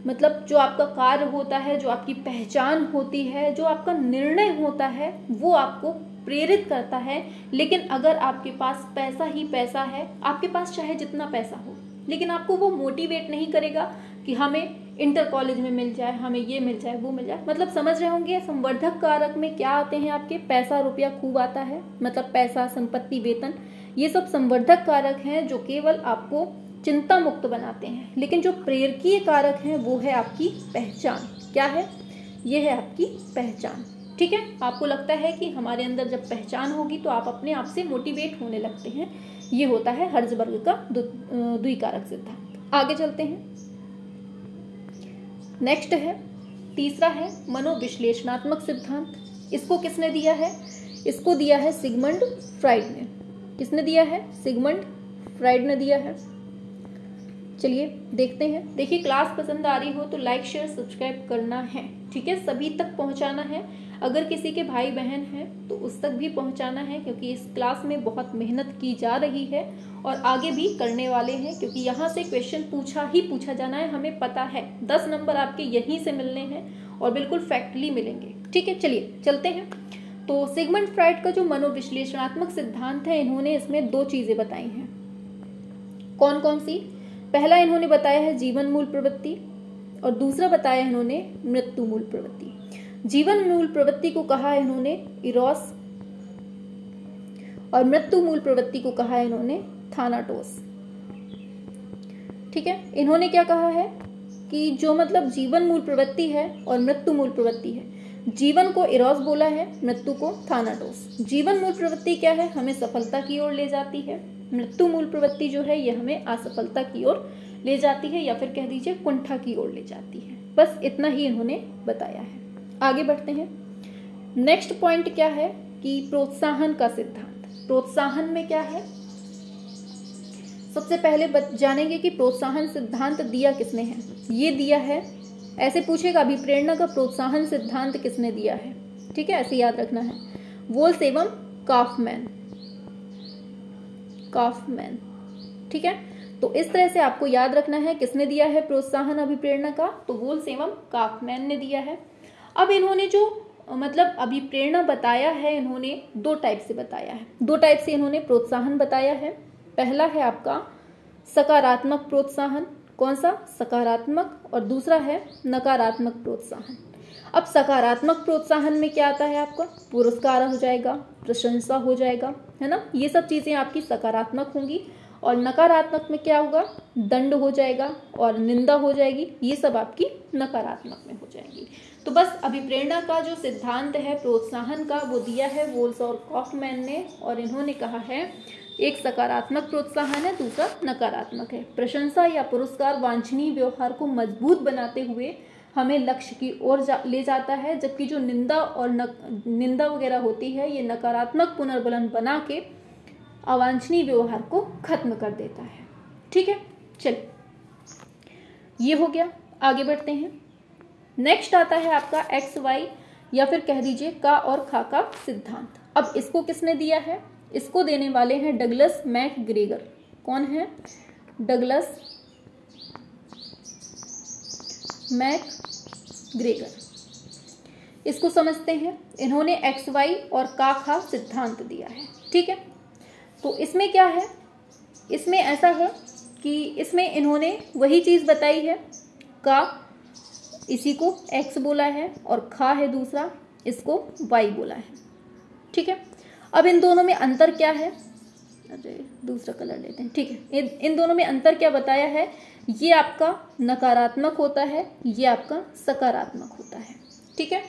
Speaker 1: मतलब जो आपका कार्य होता है, जो आपकी पहचान होती है, जो आपका निर्णय होता है, वो आपको प्रेरित करता है। लेकिन अगर आपके पास पैसा ही पैसा है, आपके पास चाहे जितना पैसा हो, लेकिन आपको वो मोटिवेट नहीं करेगा कि हमें इंटर कॉलेज में मिल जाए, हमें ये मिल जाए, वो मिल जाए। मतलब समझ रहे होंगे संवर्धक कारक में क्या आते हैं आपके, पैसा रुपया खूब आता है, मतलब पैसा, संपत्ति, वेतन, ये सब संवर्धक कारक हैं जो केवल आपको चिंता मुक्त बनाते हैं। लेकिन जो प्रेरकीय कारक हैं वो है आपकी पहचान। क्या है, ये है आपकी पहचान, ठीक है। आपको लगता है कि हमारे अंदर जब पहचान होगी तो आप अपने आप से मोटिवेट होने लगते हैं। ये होता है हर्ज़बर्ग का द्विकारक सिद्धांत। आगे चलते हैं, नेक्स्ट है, तीसरा है मनोविश्लेषणात्मक सिद्धांत। इसको किसने दिया है, इसको दिया है सिगमंड फ्राइड ने। किसने दिया है, सिगमंड फ्राइड ने दिया है। चलिए देखते हैं। देखिए क्लास पसंद आ रही हो तो लाइक शेयर सब्सक्राइब करना है, ठीक है, सभी तक पहुंचाना है। अगर किसी के भाई बहन हैं तो उस तक भी पहुंचाना है, क्योंकि इस क्लास में बहुत मेहनत की जा रही है और आगे भी करने वाले हैं, क्योंकि यहाँ से क्वेश्चन पूछा जाना है। हमें पता है 10 नंबर आपके यहीं से मिलने हैं और बिल्कुल फैक्टली मिलेंगे, ठीक है। चलिए चलते हैं। तो सिगमंड फ्राइड का जो मनोविश्लेषणात्मक सिद्धांत है, इन्होंने इसमें 2 चीजें बताई हैं। कौन कौन सी, पहला इन्होंने बताया है जीवन मूल प्रवृत्ति और दूसरा बताया इन्होंने मृत्यु मूल प्रवृत्ति। जीवन मूल प्रवृत्ति को कहा है इन्होंने इरोस और मृत्यु मूल प्रवृत्ति को कहा है इन्होंने थानाटोस, ठीक है। इन्होंने क्या कहा है कि जो मतलब जीवन मूल प्रवृत्ति है और मृत्यु मूल प्रवृत्ति है, जीवन को इरोस बोला है, मृत्यु को थानाटोस। जीवन मूल प्रवृत्ति क्या है, हमें सफलता की ओर ले जाती है। मृत्यु मूल प्रवृत्ति जो है ये हमें असफलता की ओर ले जाती है, या फिर कह दीजिए कुंठा की ओर ले जाती है। बस इतना ही इन्होंने बताया है। आगे बढ़ते हैं। नेक्स्ट पॉइंट क्या है कि प्रोत्साहन का सिद्धांत। प्रोत्साहन में क्या है, सबसे पहले जानेंगे कि प्रोत्साहन सिद्धांत दिया किसने है। ये दिया है, ऐसे पूछेगा अभिप्रेरणा का प्रोत्साहन सिद्धांत किसने दिया है, ठीक है, ऐसे याद रखना है, वोल्स एवं काफमैन, ठीक है। तो इस तरह से आपको याद रखना है किसने दिया है प्रोत्साहन अभिप्रेरणा का, तो वोल्स एवं काफमैन ने दिया है। अब इन्होंने जो मतलब अभिप्रेरणा बताया है, इन्होंने 2 टाइप से बताया है, 2 टाइप से इन्होंने प्रोत्साहन बताया है। पहला है आपका सकारात्मक प्रोत्साहन, कौन सा, सकारात्मक, और दूसरा है नकारात्मक प्रोत्साहन। अब सकारात्मक प्रोत्साहन में क्या आता है आपका, पुरस्कार हो जाएगा, प्रशंसा हो जाएगा, है ना, ये सब चीजें आपकी सकारात्मक होंगी। और नकारात्मक में क्या होगा, दंड हो जाएगा और निंदा हो जाएगी, ये सब आपकी नकारात्मक में हो जाएगी। तो बस अभिप्रेरणा का जो सिद्धांत है प्रोत्साहन का, वो दिया है वोल्स और काफमैन ने, और इन्होंने कहा है एक सकारात्मक प्रोत्साहन है, दूसरा नकारात्मक है। प्रशंसा या पुरस्कार वांछनीय व्यवहार को मजबूत बनाते हुए हमें लक्ष्य की ओर ले जाता है, जबकि जो निंदा और निंदा वगैरह होती है ये नकारात्मक पुनर्बलन बना के अवांछनीय व्यवहार को खत्म कर देता है, ठीक है। चलिए ये हो गया। आगे बढ़ते हैं। नेक्स्ट आता है आपका एक्स वाई या फिर कह दीजिए का और खा का सिद्धांत। अब इसको किसने दिया है? इसको देने वाले हैं डगलस मैकग्रेगर। कौन है? Douglas McGregor. इसको समझते हैं। इन्होंने एक्स वाई और का खा सिद्धांत दिया है, ठीक है। तो इसमें क्या है? इसमें ऐसा है कि इसमें इन्होंने वही चीज़ बताई है, का इसी को x बोला है और खा है दूसरा, इसको y बोला है, ठीक है। अब इन दोनों में अंतर क्या है? अरे दूसरा कलर लेते हैं, ठीक है। इन दोनों में अंतर क्या बताया है? ये आपका नकारात्मक होता है, ये आपका सकारात्मक होता है, ठीक है।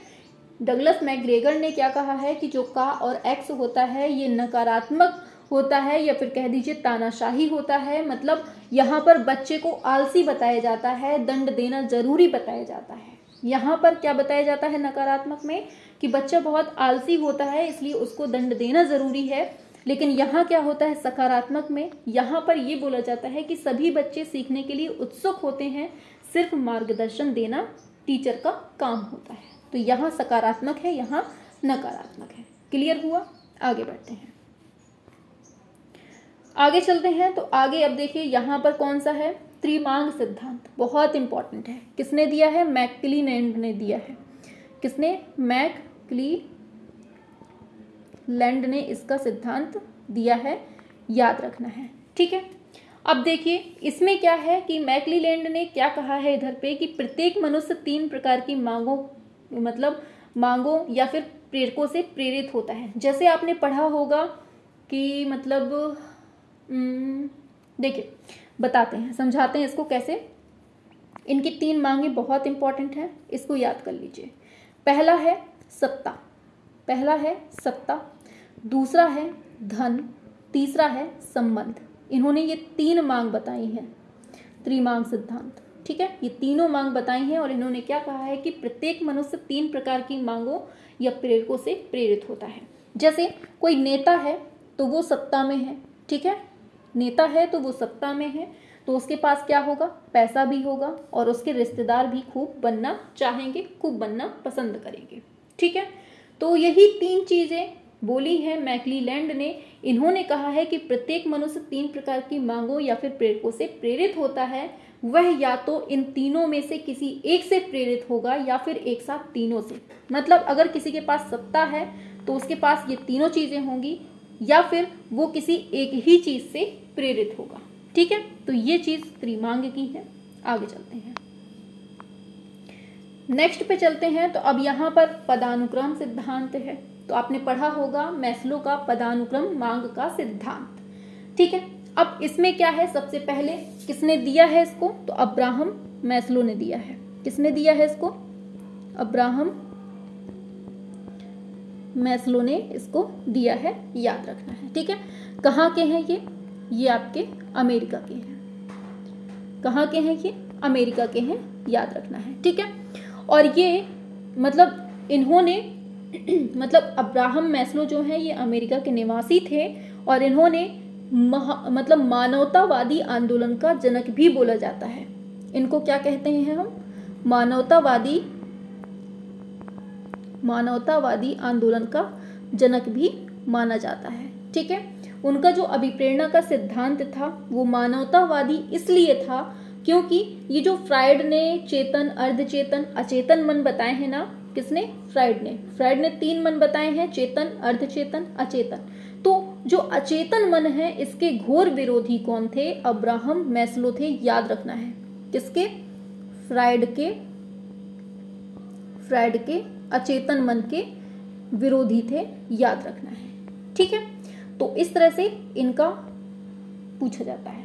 Speaker 1: डगलस मैकग्रेगर ने क्या कहा है कि जो का और x होता है ये नकारात्मक होता है या फिर कह दीजिए तानाशाही होता है। मतलब यहाँ पर बच्चे को आलसी बताया जाता है, दंड देना जरूरी बताया जाता है। यहाँ पर क्या बताया जाता है नकारात्मक में? कि बच्चा बहुत आलसी होता है इसलिए उसको दंड देना जरूरी है। लेकिन यहाँ क्या होता है सकारात्मक में? यहाँ पर ये बोला जाता है कि सभी बच्चे सीखने के लिए उत्सुक होते हैं, सिर्फ मार्गदर्शन देना टीचर का काम होता है। तो यहाँ सकारात्मक है, यहाँ नकारात्मक है। क्लियर हुआ? आगे बढ़ते हैं, आगे चलते हैं। तो आगे अब देखिए यहाँ पर कौन सा है? त्रिमांग सिद्धांत, बहुत इंपॉर्टेंट है। किसने दिया है? मैकक्लीलैंड ने दिया है। किसने? मैकक्लीलैंड ने इसका सिद्धांत दिया है, याद रखना है, ठीक है। अब देखिए इसमें क्या है कि मैकक्लीलैंड ने क्या कहा है इधर पे कि प्रत्येक मनुष्य 3 प्रकार की मांगों या फिर प्रेरकों से प्रेरित होता है। जैसे आपने पढ़ा होगा कि मतलब देखिए बताते हैं, समझाते हैं इसको कैसे। इनकी 3 मांगे बहुत इंपॉर्टेंट हैं, इसको याद कर लीजिए। पहला है सत्ता, दूसरा है धन, तीसरा है संबंध। इन्होंने ये 3 मांग बताई हैं त्रिमांग सिद्धांत, ठीक है। ये तीनों मांग बताई हैं और इन्होंने क्या कहा है कि प्रत्येक मनुष्य 3 प्रकार की मांगों या प्रेरकों से प्रेरित होता है। जैसे कोई नेता है तो वो सत्ता में है, ठीक है। नेता है तो वो सत्ता में है, तो उसके पास क्या होगा? पैसा भी होगा और उसके रिश्तेदार भी खूब बनना चाहेंगे, खूब बनना पसंद करेंगे, ठीक है। तो यही 3 चीजें बोली हैं मैकक्लीलैंड ने। इन्होंने कहा है कि प्रत्येक मनुष्य 3 प्रकार की मांगों या फिर प्रेरकों से प्रेरित होता है। वह या तो इन तीनों में से किसी एक से प्रेरित होगा या फिर एक साथ तीनों से। मतलब अगर किसी के पास सत्ता है तो उसके पास ये तीनों चीजें होंगी या फिर वो किसी एक ही चीज से प्रेरित होगा, ठीक है। तो ये चीज त्रिमांग की है। आगे चलते हैं, नेक्स्ट पे चलते हैं। तो अब यहाँ पर पदानुक्रम सिद्धांत है। तो आपने पढ़ा होगा मैस्लो का पदानुक्रम मांग का सिद्धांत, ठीक है। अब इसमें क्या है? सबसे पहले किसने दिया है इसको? तो अब्राहम मैस्लो ने दिया है। किसने दिया है इसको? अब्राहम मैस्लो ने इसको दिया है, याद रखना है, ठीक है। कहाँ के हैं ये आपके अमेरिका के हैं। कहाँ के हैं ये? अमेरिका के हैं, याद रखना है, ठीक है। और ये मतलब इन्होंने मतलब अब्राहम मैस्लो जो है ये अमेरिका के निवासी थे और इन्होंने मतलब मानवतावादी आंदोलन का जनक भी बोला जाता है। इनको क्या कहते हैं हम? मानवतावादी आंदोलन का जनक भी माना जाता है, ठीक है। उनका जो अभिप्रेरणा का सिद्धांत था वो मानवतावादी इसलिए था क्योंकि ये जो फ्रायड ने चेतन, अर्धचेतन, अचेतन मन बताए हैं ना, किसने? फ्रायड ने 3 मन बताए हैं, चेतन, अर्धचेतन, अचेतन। तो जो अचेतन मन है इसके घोर विरोधी कौन थे? अब्राहम मैस्लो थे, याद रखना है। किसके? फ्रायड के अचेतन मन के विरोधी थे, याद रखना है, ठीक है। तो इस तरह से इनका पूछा जाता है।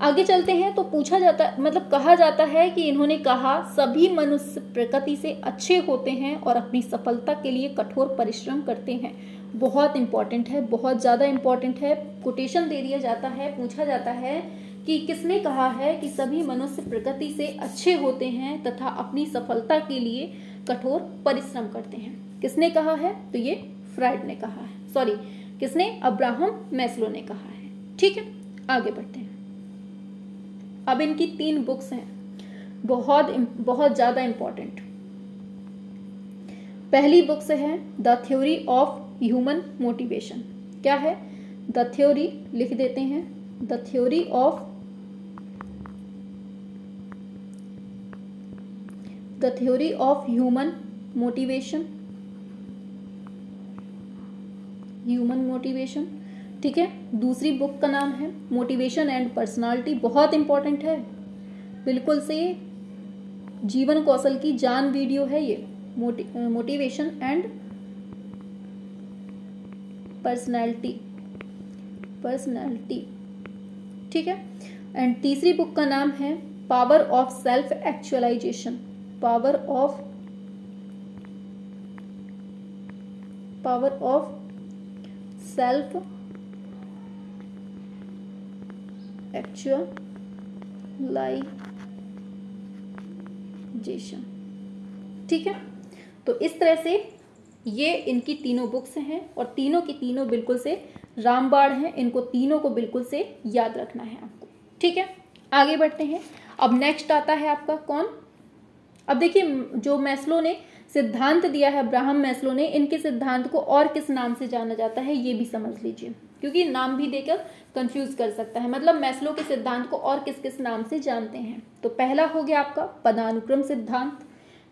Speaker 1: आगे चलते हैं तो पूछा जाता मतलब कहा जाता है कि इन्होंने कहा सभी मनुष्य प्रकृति से अच्छे होते हैं और अपनी सफलता के लिए कठोर परिश्रम करते हैं। बहुत इंपॉर्टेंट है, बहुत ज़्यादा इंपॉर्टेंट है। कोटेशन दे दिया जाता है, पूछा जाता है कि किसने कहा है कि सभी मनुष्य प्रकृति से अच्छे होते हैं तथा अपनी सफलता के लिए कठोर परिश्रम करते हैं। किसने कहा है? तो ये फ्रायड ने कहा है, सॉरी किसने? अब्राहम मैस्लो ने कहा है, ठीक है। आगे बढ़ते हैं। अब इनकी 3 बुक्स हैं बहुत ज़्यादा इम्पॉर्टेंट। पहली बुक से है the theory of human motivation. क्या है? द थ्योरी, लिख देते हैं, the theory of human motivation. ठीक है। दूसरी बुक का नाम है मोटिवेशन एंड पर्सनालिटी। बहुत इंपॉर्टेंट है, बिल्कुल से जीवन कौशल की जान वीडियो है ये, मोटिवेशन एंड पर्सनालिटी। ठीक है। एंड तीसरी बुक का नाम है power of self actualisation. Power of self actualisation. ठीक है। तो इस तरह से ये इनकी तीनों बुक्स हैं और तीनों की तीनों बिल्कुल से रामबाण हैं। इनको तीनों को बिल्कुल से याद रखना है आपको। ठीक है, आगे बढ़ते हैं। अब नेक्स्ट आता है आपका कौन? अब देखिए, जो मैस्लो ने सिद्धांत दिया है, अब्राहम मैस्लो ने, इनके सिद्धांत को और किस नाम से जाना जाता है ये भी समझ लीजिए, क्योंकि नाम भी देकर कंफ्यूज कर सकता है। मतलब मैस्लो के सिद्धांत को और किस किस नाम से जानते हैं। तो पहला हो गया आपका पदानुक्रम सिद्धांत।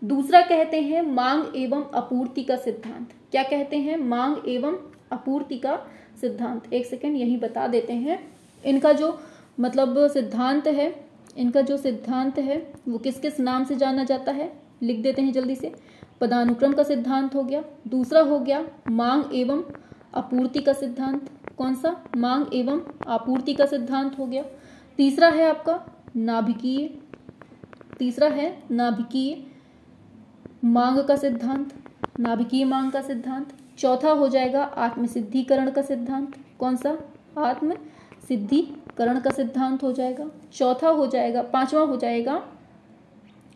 Speaker 1: दूसरा कहते हैं मांग एवं आपूर्ति का सिद्धांत। क्या कहते हैं? मांग एवं आपूर्ति का सिद्धांत। एक सेकेंड यही बता देते हैं। इनका जो मतलब सिद्धांत है, इनका जो सिद्धांत है वो किस किस नाम से जाना जाता है, लिख देते हैं जल्दी से। पदानुक्रम का सिद्धांत हो गया। दूसरा हो गया मांग एवं आपूर्ति का सिद्धांत। कौन सा? मांग एवं आपूर्ति का सिद्धांत हो गया। तीसरा है आपका नाभिकीय, तीसरा है नाभिकीय मांग का सिद्धांत, नाभिकीय मांग का सिद्धांत। चौथा हो जाएगा आत्मसिद्धिकरण का सिद्धांत। कौन सा? आत्मसिद्धिकरण का सिद्धांत हो जाएगा। चौथा हो जाएगा, पांचवा हो जाएगा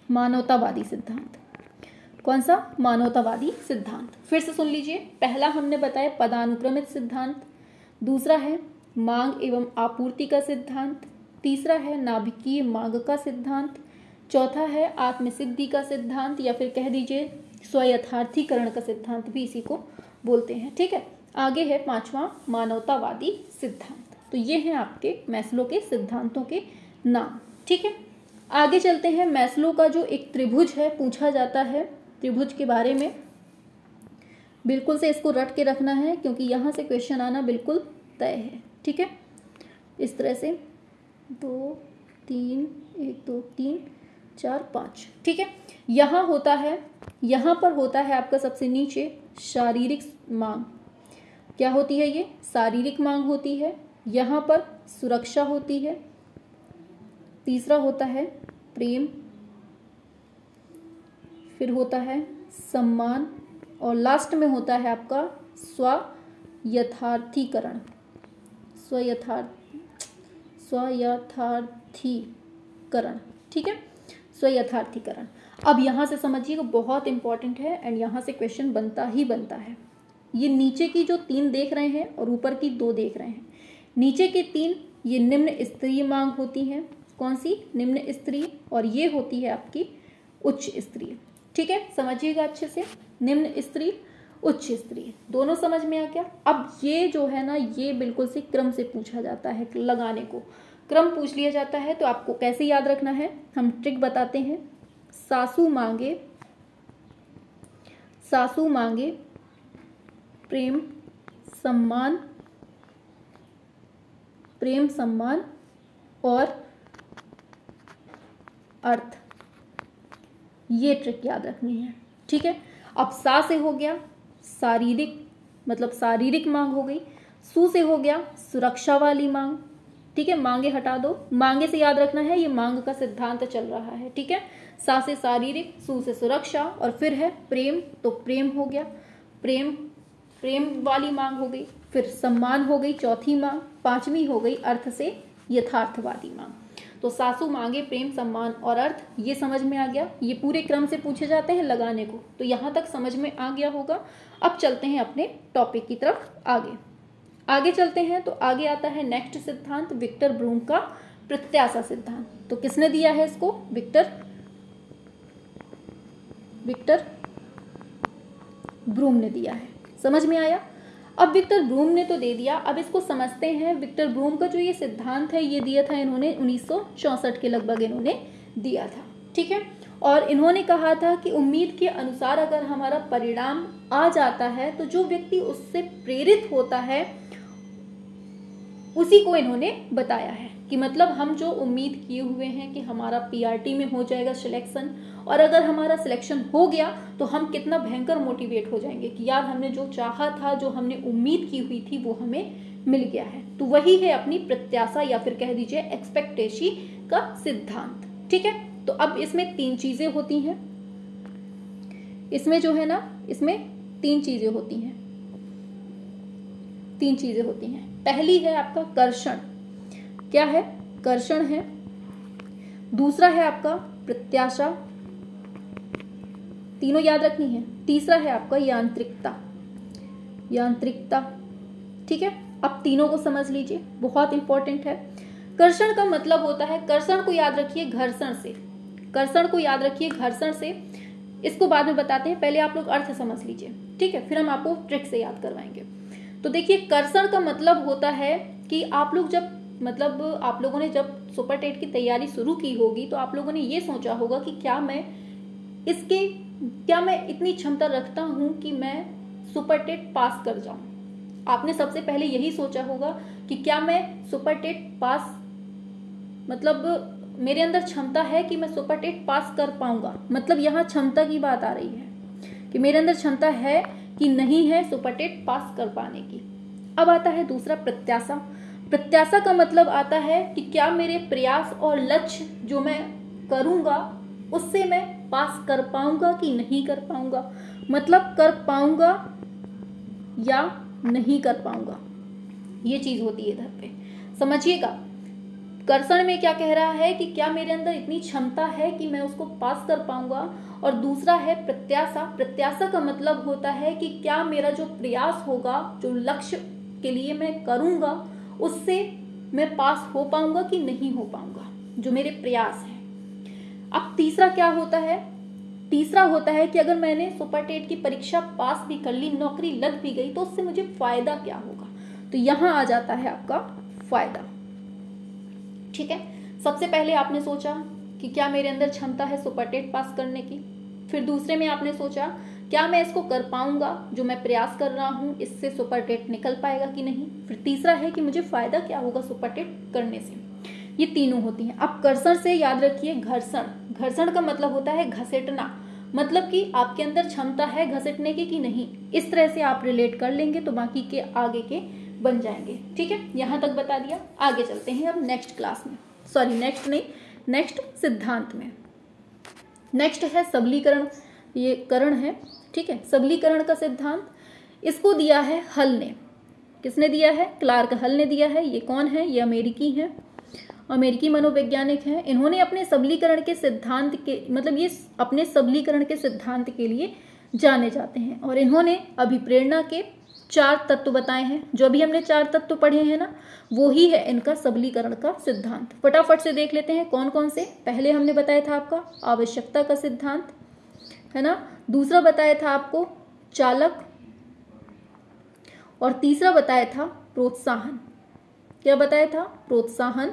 Speaker 1: मानवतावादी सिद्धांत। कौन सा? मानवतावादी सिद्धांत। फिर से सुन लीजिए। पहला हमने बताया पदानुक्रमित सिद्धांत, दूसरा है मांग एवं आपूर्ति का सिद्धांत, तीसरा है नाभिकीय मांग का सिद्धांत, चौथा है आत्मसिद्धि का सिद्धांत या फिर कह दीजिए स्वयथार्थीकरण का सिद्धांत भी इसी को बोलते हैं। ठीक है। आगे है पांचवा मानवतावादी सिद्धांत। तो ये हैं आपके मैस्लो के सिद्धांतों के नाम। ठीक है, आगे चलते हैं। मैस्लो का जो एक त्रिभुज है पूछा जाता है, त्रिभुज के बारे में बिल्कुल से इसको रट के रखना है, क्योंकि यहाँ से क्वेश्चन आना बिल्कुल तय है। ठीक है, इस तरह से 2 3 1 2 3 4 5। ठीक है, यहाँ होता है, यहाँ पर होता है आपका सबसे नीचे शारीरिक मांग। क्या होती है? ये शारीरिक मांग होती है। यहाँ पर सुरक्षा होती है। तीसरा होता है प्रेम, फिर होता है सम्मान और लास्ट में होता है आपका स्वयथार्थीकरण। स्वयथार्थीकरण। ठीक है, स्वयथार्थीकरण। अब यहाँ से समझिएगा, बहुत इंपॉर्टेंट है एंड यहाँ से क्वेश्चन बनता ही बनता है। ये नीचे की जो 3 देख रहे हैं और ऊपर की 2 देख रहे हैं, नीचे की 3 ये निम्न स्तरीय मांग होती हैं। कौन सी? निम्न स्तरीय। और ये होती है आपकी उच्च स्तरीय। ठीक है, समझिएगा अच्छे से। निम्न स्तरीय, उच्च स्तरीय, दोनों समझ में आ गया। अब ये जो है ना, ये बिल्कुल से क्रम से पूछा जाता है, लगाने को क्रम पूछ लिया जाता है। तो आपको कैसे याद रखना है, हम ट्रिक बताते हैं। सासू मांगे प्रेम सम्मान और अर्थ, ये ट्रिक याद रखनी है। ठीक है, अब सा से हो गया शारीरिक, मतलब शारीरिक मांग हो गई। सु से हो गया सुरक्षा वाली मांग। ठीक है, मांगे हटा दो, मांगे से याद रखना है, ये मांग का सिद्धांत चल रहा है। ठीक है, सा से शारीरिक, सु से सुरक्षा और फिर है प्रेम, तो प्रेम हो गया, प्रेम वाली मांग हो गई। फिर सम्मान हो गई चौथी मांग, पांचवी हो गई अर्थ से यथार्थवादी मांग। तो सासू मांगे प्रेम सम्मान और अर्थ, ये समझ में आ गया। ये पूरे क्रम से पूछे जाते हैं लगाने को, तो यहाँ तक समझ में आ गया होगा। अब चलते हैं अपने टॉपिक की तरफ आगे चलते हैं। तो आगे आता है नेक्स्ट सिद्धांत, विक्टर ब्रूम का प्रत्याशा सिद्धांत। तो किसने दिया है इसको? विक्टर विक्टर ब्रूम ने दिया है। समझ में आया? अब विक्टर ब्रूम ने तो दे दिया, अब इसको समझते हैं। विक्टर ब्रूम का जो ये सिद्धांत है ये दिया था इन्होंने 1964 के लगभग इन्होंने दिया था। ठीक है, और इन्होंने कहा था कि उम्मीद के अनुसार अगर हमारा परिणाम आ जाता है तो जो व्यक्ति उससे प्रेरित होता है उसी को इन्होंने बताया है कि मतलब हम जो उम्मीद किए हुए हैं कि हमारा पीआरटी में हो जाएगा सिलेक्शन, और अगर हमारा सिलेक्शन हो गया तो हम कितना भयंकर मोटिवेट हो जाएंगे कि यार हमने जो चाहा था, जो हमने उम्मीद की हुई थी वो हमें मिल गया है। तो वही है अपनी प्रत्याशा या फिर कह दीजिए एक्सपेक्टेशी का सिद्धांत। ठीक है, तो अब इसमें 3 चीजें होती हैं। इसमें जो है ना, इसमें 3 चीजें होती हैं। 3 चीजें होती हैं। पहली है आपका कर्षण। क्या है? कर्षण है। दूसरा है आपका प्रत्याशा, तीनों याद रखनी है। तीसरा है आपका यांत्रिकता। यांत्रिकता, ठीक है। अब तीनों को समझ लीजिए, बहुत इंपॉर्टेंट है। कर्षण का मतलब होता है, कर्षण को याद रखिए घर्षण से। कर्षण को याद रखिए घर्षण से, इसको बाद में बताते हैं, पहले आप लोग अर्थ समझ लीजिए। ठीक है, फिर हम आपको ट्रिक से याद करवाएंगे। तो देखिए, कर्षण का मतलब होता है कि आप लोग जब मतलब आप लोगों ने जब सुपर टेट की तैयारी शुरू की होगी तो आप लोगों ने ये सोचा होगा कि क्या मैं इतनी क्षमता रखता हूं कि मैं सुपर टेट पास कर जाऊं। आपने सबसे पहले यही सोचा होगा कि क्या मैं सुपर टेट पास, मतलब मेरे अंदर क्षमता है कि मैं सुपर टेट पास कर पाऊंगा। मतलब यहाँ क्षमता की बात आ रही है कि मेरे अंदर क्षमता है कि नहीं है सुपर टेट पास कर पाने की। अब आता है दूसरा प्रत्याशा। प्रत्याशा का मतलब आता है कि क्या मेरे प्रयास और लक्ष्य जो मैं करूंगा उससे मैं पास कर पाऊंगा कि नहीं कर पाऊंगा। मतलब कर पाऊंगा या नहीं कर पाऊंगा, ये चीज होती है इधर पे, समझिएगा। कर्षण में क्या कह रहा है कि क्या मेरे अंदर इतनी क्षमता है कि मैं उसको पास कर पाऊंगा। और दूसरा है प्रत्याशा। प्रत्याशा का मतलब होता है कि क्या मेरा जो प्रयास होगा, जो लक्ष्य के लिए मैं करूंगा, उससे मैं पास हो पाऊंगा कि नहीं हो पाऊंगा, जो मेरे प्रयास है। अब तीसरा क्या होता है? तीसरा होता है कि अगर मैंने सुपर टेट की परीक्षा पास भी कर ली, नौकरी लग भी गई, तो उससे मुझे फायदा क्या होगा। तो यहां आ जाता है आपका फायदा। ठीक है, सबसे पहले आपने सोचा कि क्या मेरे अंदर क्षमता है सुपर टेट पास करने की। फिर दूसरे में आपने सोचा क्या मैं इसको कर पाऊंगा, जो मैं प्रयास कर रहा हूं इससे सुपर टेट निकल पाएगा कि नहीं। फिर तीसरा है कि मुझे फायदा क्या होगा सुपर टेट करने से। ये तीनों होती हैं। अब कर्षण से याद रखिए घर्षण। घर्षण का मतलब होता है घसीटना, मतलब कि आपके अंदर क्षमता है घसीटने की कि नहीं। इस तरह से आप रिलेट कर लेंगे तो बाकी के आगे के बन जाएंगे। ठीक है, यहां तक बता दिया। आगे चलते हैं अब नेक्स्ट क्लास में, सॉरी नेक्स्ट नहीं, नेक्स्ट सिद्धांत में। नेक्स्ट है सबलीकरण। ये करण है, ठीक है, सबलीकरण का सिद्धांत। इसको दिया है हल ने। किसने दिया है? क्लार्क हल ने दिया है। ये कौन है? ये अमेरिकी हैं, अमेरिकी मनोवैज्ञानिक हैं। इन्होंने अपने सबलीकरण के सिद्धांत के मतलब ये अपने सबलीकरण के सिद्धांत के लिए जाने जाते हैं। और इन्होंने अभिप्रेरणा के 4 तत्व बताए हैं। जो अभी हमने 4 तत्व पढ़े हैं ना, वो ही है इनका सबलीकरण का सिद्धांत। फटाफट से देख लेते हैं कौन कौन से। पहले हमने बताया था आपका आवश्यकता का सिद्धांत, है ना। दूसरा बताया था आपको चालक, और तीसरा बताया था प्रोत्साहन। क्या बताया था? प्रोत्साहन।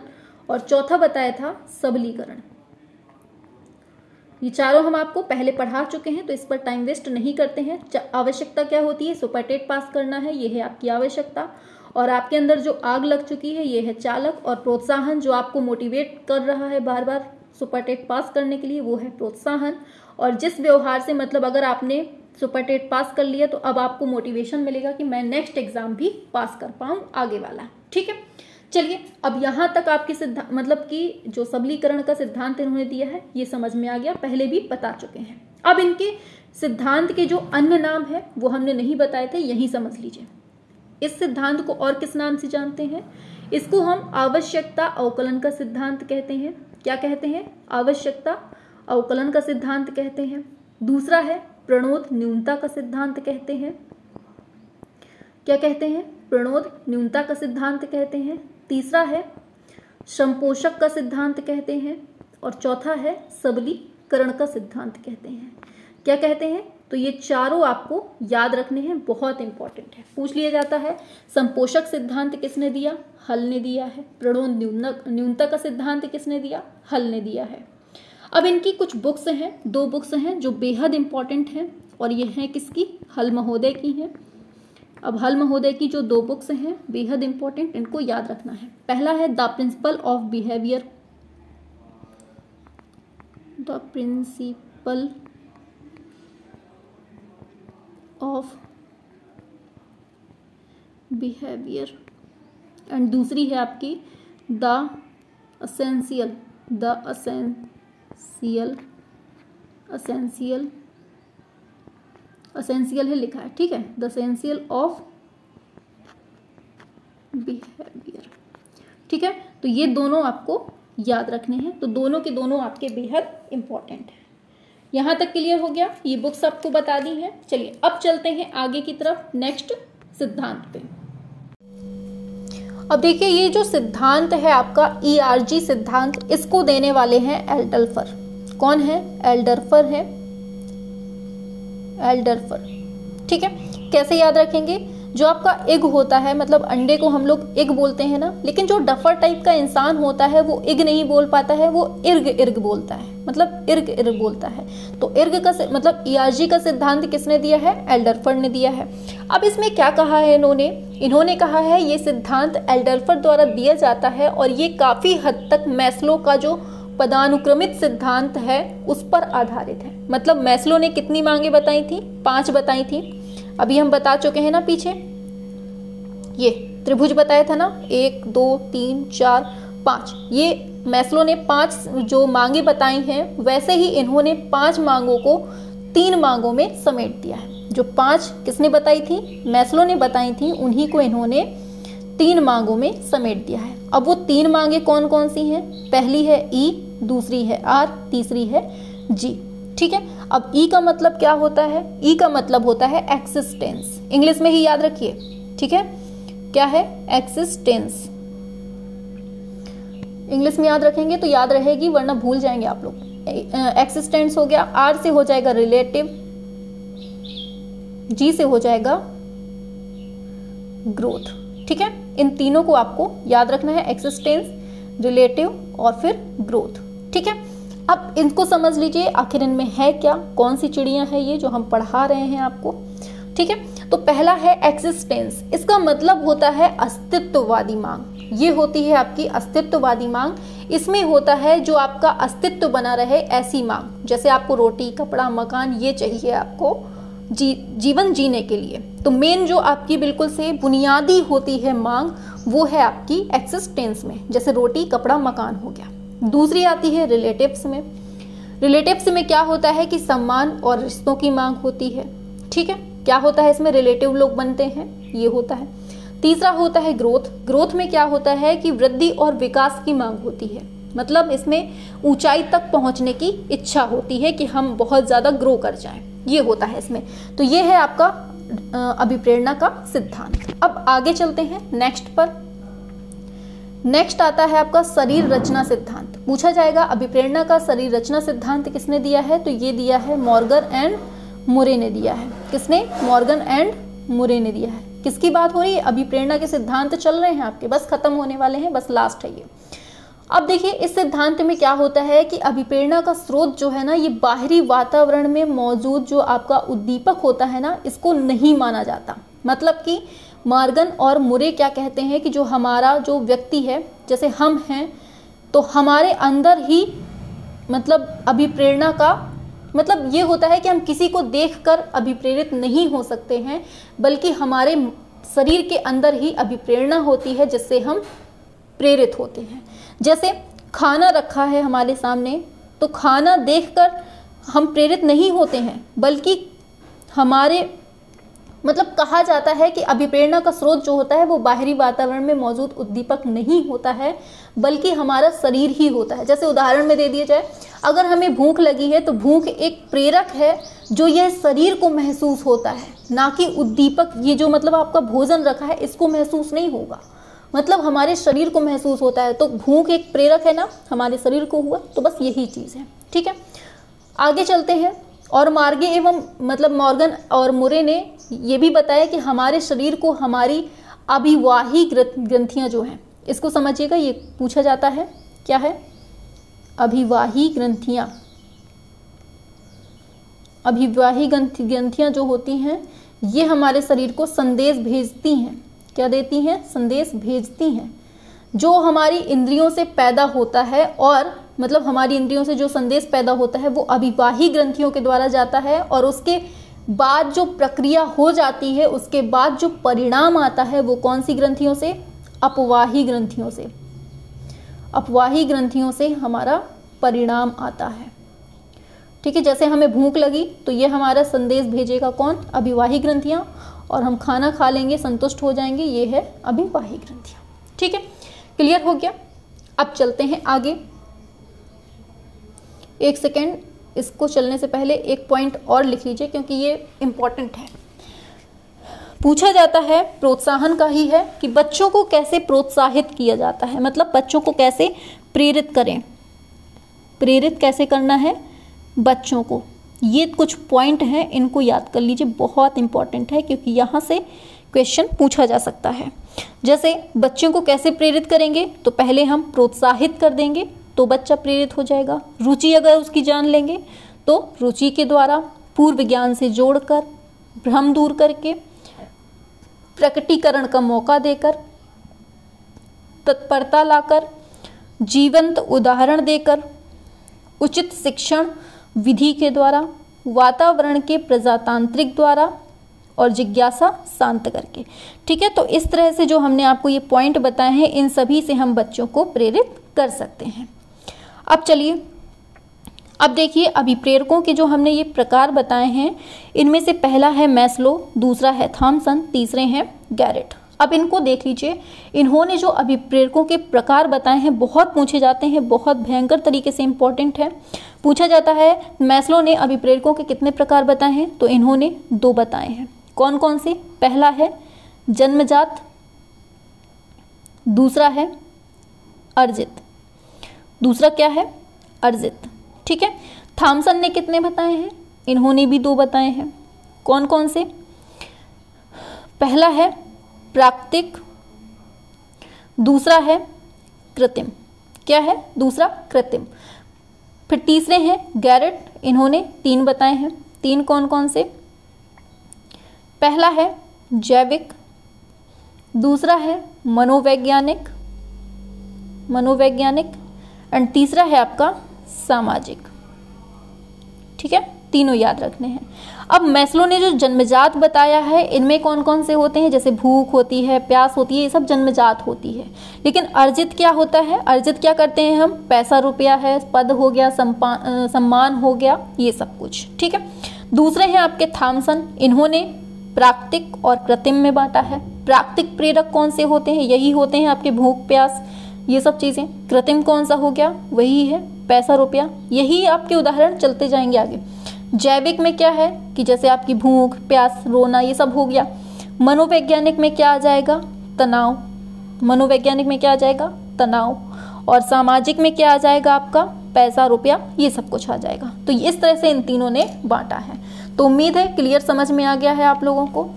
Speaker 1: और चौथा बताया था सबलीकरण। ये चारों हम आपको पहले पढ़ा चुके हैं, तो इस पर टाइम वेस्ट नहीं करते हैं। आवश्यकता क्या होती है? सुपर टेट पास करना है, ये है आपकी आवश्यकता। और आपके अंदर जो आग लग चुकी है ये है चालक। और प्रोत्साहन जो आपको मोटिवेट कर रहा है बार बार सुपर टेट पास करने के लिए, वो है प्रोत्साहन। और जिस व्यवहार से मतलब अगर आपने सुपर टेट पास कर लिया तो अब आपको मोटिवेशन मिलेगा कि मैं नेक्स्ट एग्जाम भी पास कर पाऊं आगे वाला। ठीक है, चलिए अब यहां तक आपके सिद्धांत मतलब कि जो सबलीकरण का सिद्धांत इन्होंने दिया है ये समझ में आ गया, पहले भी बता चुके हैं। अब इनके सिद्धांत के जो अन्य नाम है वो हमने नहीं बताए थे, यही समझ लीजिए। इस सिद्धांत को और किस नाम से जानते हैं? इसको हम आवश्यकता अवकलन का सिद्धांत कहते हैं। क्या कहते हैं? आवश्यकता अवकलन का सिद्धांत कहते हैं। दूसरा है प्रणोद न्यूनता का सिद्धांत कहते हैं। क्या कहते हैं? प्रणोद न्यूनता का सिद्धांत कहते हैं। तीसरा है संपोषक का सिद्धांत कहते हैं। और चौथा है सबलीकरण का सिद्धांत कहते हैं। क्या कहते हैं? तो ये चारों आपको याद रखने हैं, बहुत इंपॉर्टेंट है, पूछ लिया जाता है। संपोषक सिद्धांत किसने दिया? हल ने दिया है। प्रणोद न्यूनता का सिद्धांत किसने दिया? हल ने दिया है। अब इनकी कुछ बुक्स हैं, 2 बुक्स हैं जो बेहद इंपॉर्टेंट हैं, और ये हैं किसकी? हल महोदय की हैं। अब हल महोदय की जो 2 बुक्स हैं बेहद इंपॉर्टेंट, इनको याद रखना है। पहला है the principle of behaviour, the principle of behaviour, and दूसरी है आपकी द असेंशियल है लिखा है, ठीक है, द असेंशियल ऑफ बिहेवियर, ठीक है। तो ये दोनों आपको याद रखने हैं, तो दोनों के दोनों आपके बेहद इंपॉर्टेंट हैं। यहां तक क्लियर हो गया? ये बुक्स आपको बता दी हैं। चलिए अब चलते हैं आगे की तरफ, नेक्स्ट सिद्धांत पे। अब देखिए ये जो सिद्धांत है आपका ERG सिद्धांत, इसको देने वाले हैं एल्डर्फर। कौन है? एल्डर्फर है, एल्डर्फर, ठीक है। कैसे याद रखेंगे? जो आपका एग होता है, मतलब अंडे को हम लोग एग बोलते हैं ना, लेकिन जो डफर टाइप का इंसान होता है वो एग नहीं बोल पाता है, वो इर्ग बोलता है, मतलब इर्ग बोलता है। तो इर्ग का मतलब ERG का सिद्धांत किसने दिया है? एल्डर्फर ने दिया है। अब इसमें क्या कहा है इन्होंने कहा है ये सिद्धांत एल्डर्फर द्वारा दिया जाता है, और ये काफी हद तक मैस्लो का जो पदानुक्रमित सिद्धांत है उस पर आधारित है। मतलब मैस्लो ने कितनी मांगे बताई थी? 5 बताई थी। अभी हम बता चुके हैं ना पीछे, ये त्रिभुज बताया था ना, 1 2 3 4 5, ये मैस्लो ने 5 जो मांगे बताई हैं, वैसे ही इन्होंने 5 मांगों को 3 मांगों में समेट दिया है। जो 5 किसने बताई थी? मैस्लो ने बताई थी, उन्हीं को इन्होंने 3 मांगों में समेट दिया है। अब वो 3 मांगे कौन कौन सी हैं? पहली है E, दूसरी है R, तीसरी है G, ठीक है। अब E का मतलब क्या होता है? E का मतलब होता है एक्सिस्टेंस, इंग्लिश में ही याद रखिए, ठीक है। क्या है? एक्सिस्टेंस, इंग्लिश में याद रखेंगे तो याद रहेगी, वरना भूल जाएंगे आप लोग। एक्सिस्टेंस हो गया, R से हो जाएगा रिलेटिव, G से हो जाएगा ग्रोथ, ठीक है। इन तीनों को आपको याद रखना है, एक्सिस्टेंस, रिलेटिव और फिर ग्रोथ, ठीक है। अब इनको समझ लीजिए आखिर इनमें है क्या, कौन सी चिड़ियां हैं ये जो हम पढ़ा रहे हैं आपको, ठीक है। तो पहला है एक्सिस्टेंस, इसका मतलब होता है अस्तित्ववादी मांग। ये होती है आपकी अस्तित्ववादी मांग। इसमें होता है जो आपका अस्तित्व बना रहे ऐसी मांग, जैसे आपको रोटी, कपड़ा, मकान ये चाहिए आपको जीवन जीने के लिए। तो मेन जो आपकी बिल्कुल से बुनियादी होती है मांग, वो है आपकी एक्सिस्टेंस में, जैसे रोटी, कपड़ा, मकान हो गया। दूसरी आती है रिलेटिव्स में। रिलेटिव्स में क्या होता है कि सम्मान और रिश्तों की मांग होती है, ठीक है। क्या होता है इसमें? रिलेटिव लोग बनते हैं, ये होता है। तीसरा होता है ग्रोथ। ग्रोथ में क्या होता है कि वृद्धि और विकास की मांग होती है, मतलब इसमें ऊंचाई तक पहुंचने की इच्छा होती है कि हम बहुत ज्यादा ग्रो कर जाएं, ये होता है इसमें। तो ये है आपका अभिप्रेरणा का सिद्धांत। अब आगे चलते हैं नेक्स्ट पर। नेक्स्ट आता है आपका शरीर रचना सिद्धांत। पूछा जाएगा अभिप्रेरणा का शरीर रचना सिद्धांत किसने दिया है? तो ये दिया है मॉर्गन एंड मुरे ने दिया है। किसने? मॉर्गन एंड मुरे ने दिया है। किसकी बात हो रही है? अभिप्रेरणा के सिद्धांत चल रहे हैं आपके, बस खत्म होने वाले हैं, बस लास्ट है ये। अब देखिए इस सिद्धांत में क्या होता है कि अभिप्रेरणा का स्रोत जो है ना, ये बाहरी वातावरण में मौजूद जो आपका उद्दीपक होता है ना, इसको नहीं माना जाता। मतलब कि मॉर्गन और मुरे क्या कहते हैं कि जो हमारा जो व्यक्ति है, जैसे हम हैं, तो हमारे अंदर ही मतलब अभिप्रेरणा का मतलब ये होता है कि हम किसी को देखकर अभिप्रेरित नहीं हो सकते हैं, बल्कि हमारे शरीर के अंदर ही अभिप्रेरणा होती है जिससे हम प्रेरित होते हैं। जैसे खाना रखा है हमारे सामने, तो खाना देखकर हम प्रेरित नहीं होते हैं, बल्कि हमारे मतलब कहा जाता है कि अभिप्रेरणा का स्रोत जो होता है वो बाहरी वातावरण में मौजूद उद्दीपक नहीं होता है, बल्कि हमारा शरीर ही होता है। जैसे उदाहरण में दे दिया जाए, अगर हमें भूख लगी है तो भूख एक प्रेरक है जो यह शरीर को महसूस होता है, ना कि उद्दीपक। ये जो मतलब आपका भोजन रखा है इसको महसूस नहीं होगा, मतलब हमारे शरीर को महसूस होता है। तो भूख एक प्रेरक है ना, हमारे शरीर को हुआ, तो बस यही चीज़ है, ठीक है। आगे चलते हैं। और मॉर्गन और मुरे ने ये भी बताया कि हमारे शरीर को हमारी अभिवाही ग्रंथियां जो हैं, इसको समझिएगा, ये पूछा जाता है क्या है, अभिवाही ग्रंथियां। अभिवाही ग्रंथियां जो होती हैं ये हमारे शरीर को संदेश भेजती हैं। क्या देती हैं? संदेश भेजती हैं। जो हमारी इंद्रियों से पैदा होता है, और हमारी इंद्रियों से जो संदेश पैदा होता है वो अभिवाही ग्रंथियों के द्वारा जाता है, और उसके बाद जो प्रक्रिया हो जाती है, उसके बाद जो परिणाम आता है वो कौन सी ग्रंथियों से? अपवाही ग्रंथियों से। अपवाही ग्रंथियों से हमारा परिणाम आता है। ठीक है, जैसे हमें भूख लगी तो ये हमारा संदेश भेजेगा कौन? अभिवाही ग्रंथियां, और हम खाना खा लेंगे, संतुष्ट हो जाएंगे, ये है अभिवाही ग्रंथियां। ठीक है, क्लियर हो गया। अब चलते हैं आगे। एक सेकेंड, इसको चलने से पहले एक पॉइंट और लिख लीजिए क्योंकि ये इंपॉर्टेंट है। पूछा जाता है, प्रोत्साहन का ही है, कि बच्चों को कैसे प्रोत्साहित किया जाता है, बच्चों को कैसे प्रेरित करें। प्रेरित कैसे करना है बच्चों को, ये कुछ पॉइंट हैं, इनको याद कर लीजिए, बहुत इंपॉर्टेंट है क्योंकि यहाँ से क्वेश्चन पूछा जा सकता है। जैसे बच्चों को कैसे प्रेरित करेंगे, तो पहले हम प्रोत्साहित कर देंगे तो बच्चा प्रेरित हो जाएगा। रुचि अगर उसकी जान लेंगे तो रुचि के द्वारा, पूर्व ज्ञान से जोड़कर, भ्रम दूर करके, प्रकटीकरण का मौका देकर, तत्परता लाकर, जीवंत उदाहरण देकर, उचित शिक्षण विधि के द्वारा, वातावरण के प्रजातांत्रिक द्वारा, और जिज्ञासा शांत करके। ठीक है, तो इस तरह से जो हमने आपको ये पॉइंट बताए हैं, इन सभी से हम बच्चों को प्रेरित कर सकते हैं। अब चलिए, अब देखिए, अभिप्रेरकों के जो हमने ये प्रकार बताए हैं, इनमें से पहला है मैस्लो, दूसरा है थॉमसन, तीसरे हैं गैरेट। अब इनको देख लीजिए। इन्होंने जो अभिप्रेरकों के प्रकार बताए हैं, बहुत पूछे जाते हैं, बहुत भयंकर तरीके से इंपॉर्टेंट है। पूछा जाता है मैस्लो ने अभिप्रेरकों के कितने प्रकार बताए हैं, तो इन्होंने 2 बताए हैं। कौन कौन से? पहला है जन्मजात, दूसरा है अर्जित। दूसरा क्या है? अर्जित। ठीक है, थॉमसन ने कितने बताए हैं? इन्होंने भी 2 बताए हैं। कौन कौन से? पहला है प्राकृतिक, दूसरा है कृत्रिम। क्या है? दूसरा कृत्रिम। फिर तीसरे हैं गैरेट, इन्होंने 3 बताए हैं। 3 कौन कौन से? पहला है जैविक, दूसरा है मनोवैज्ञानिक एंड तीसरा है आपका सामाजिक। ठीक है, तीनों याद रखने हैं। अब मैस्लो ने जो जन्मजात बताया है, इनमें कौन कौन से होते हैं? जैसे भूख होती है, प्यास होती है, ये सब जन्मजात होती है। लेकिन अर्जित क्या होता है? अर्जित क्या करते हैं हम? पैसा रुपया है, पद हो गया, सम्मान हो गया, ये सब कुछ। ठीक है, दूसरे हैं आपके थॉमसन, इन्होंने प्राकृतिक और कृत्रिम में बांटा है। प्राकृतिक प्रेरक कौन से होते हैं? यही होते हैं आपके भूख प्यास, ये सब चीज़ें। कृत्रिम कौन सा हो गया? वही है पैसा रुपया, यही आपके उदाहरण चलते जाएंगे आगे। जैविक में क्या है कि जैसे आपकी भूख प्यास रोना ये सब हो गया। मनोवैज्ञानिक में क्या आ जाएगा? तनाव। मनोवैज्ञानिक में क्या आ जाएगा? तनाव। और सामाजिक में क्या आ जाएगा? आपका पैसा रुपया, ये सब कुछ आ जाएगा। तो इस तरह से इन तीनों ने बांटा है। तो उम्मीद है क्लियर समझ में आ गया है आप लोगों को।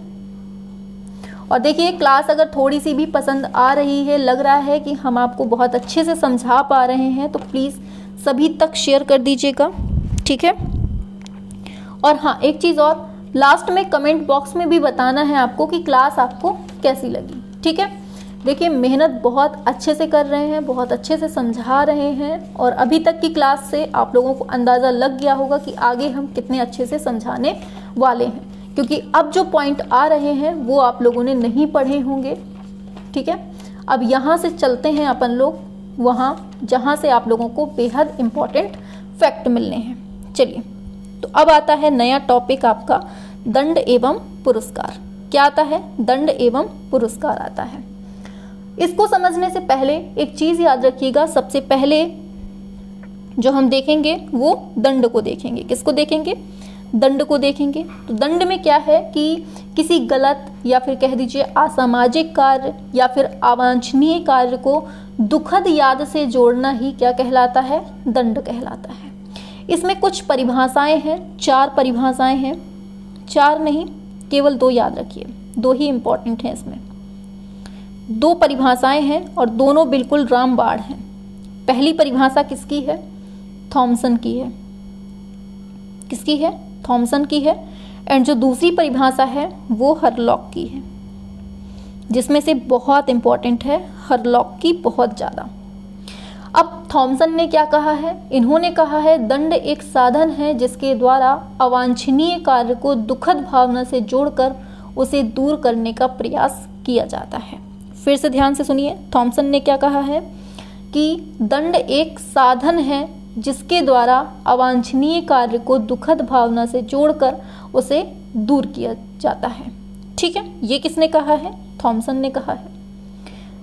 Speaker 1: और देखिए, क्लास अगर थोड़ी सी भी पसंद आ रही है, लग रहा है कि हम आपको बहुत अच्छे से समझा पा रहे हैं, तो प्लीज़ सभी तक शेयर कर दीजिएगा। ठीक है, और हाँ, एक चीज़ और, लास्ट में कमेंट बॉक्स में भी बताना है आपको कि क्लास आपको कैसी लगी। ठीक है, देखिए मेहनत बहुत अच्छे से कर रहे हैं, बहुत अच्छे से समझा रहे हैं, और अभी तक की क्लास से आप लोगों को अंदाज़ा लग गया होगा कि आगे हम कितने अच्छे से समझाने वाले हैं, क्योंकि अब जो पॉइंट आ रहे हैं वो आप लोगों ने नहीं पढ़े होंगे। ठीक है, अब यहाँ से चलते हैं अपन लोग वहाँ जहाँ से आप लोगों को बेहद इम्पॉर्टेंट फैक्ट मिलने हैं। चलिए, तो अब आता है नया टॉपिक आपका दंड एवं पुरस्कार। क्या आता है? दंड एवं पुरस्कार आता है। इसको समझने से पहले एक चीज़ याद रखिएगा, सबसे पहले जो हम देखेंगे वो दंड को देखेंगे। किसको देखेंगे? दंड को देखेंगे। तो दंड में क्या है कि किसी गलत या फिर कह दीजिए असामाजिक कार्य या फिर अवांछनीय कार्य को दुखद याद से जोड़ना ही क्या कहलाता है? दंड कहलाता है। इसमें कुछ परिभाषाएं हैं, 4 परिभाषाएं हैं, 4 नहीं केवल 2 याद रखिए, 2 ही इंपॉर्टेंट हैं इसमें। 2 परिभाषाएं हैं और दोनों बिल्कुल रामबाण हैं। पहली परिभाषा किसकी है? थॉमसन की है। किसकी है? थॉमसन की है। एंड जो दूसरी परिभाषा है वो हरलॉक की है, जिसमें से बहुत इंपॉर्टेंट है हरलॉक की, बहुत ज़्यादा। अब थॉमसन ने क्या कहा है? इन्होंने कहा है दंड एक साधन है जिसके द्वारा अवांछनीय कार्य को दुखद भावना से जोड़कर उसे दूर करने का प्रयास किया जाता है। फिर से ध्यान से सुनिए, थॉमसन ने क्या कहा है कि दंड एक साधन है जिसके द्वारा अवांछनीय कार्य को दुखद भावना से जोड़कर उसे दूर किया जाता है। ठीक है, ये किसने कहा है? थॉमसन ने कहा है।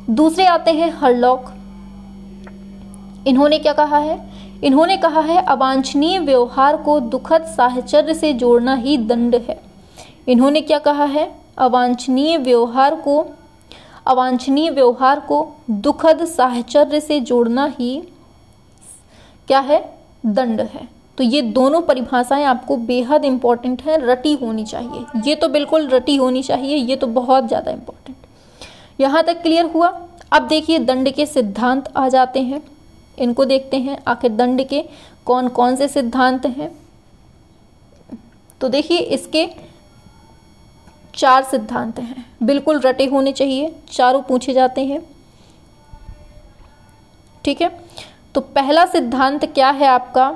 Speaker 1: दूसरे आते हैं हरलॉक। इन्होंने क्या कहा है? इन्होंने कहा है अवांछनीय व्यवहार को दुखद साहचर्य से जोड़ना ही दंड है। इन्होंने क्या कहा है? अवांछनीय व्यवहार को दुखद साहचर्य से जोड़ना ही क्या है? दंड है। तो ये दोनों परिभाषाएं आपको बेहद इंपॉर्टेंट हैं, रटी होनी चाहिए। ये तो बिल्कुल रटी होनी चाहिए, ये तो बहुत ज़्यादा इंपॉर्टेंट। यहाँ तक क्लियर हुआ? अब देखिए दंड के सिद्धांत आ जाते हैं, इनको देखते हैं आखिर दंड के कौन कौन से सिद्धांत हैं। तो देखिए इसके 4 सिद्धांत हैं, बिल्कुल रटे होने चाहिए, चारों पूछे जाते हैं। ठीक है, तो पहला सिद्धांत क्या है आपका?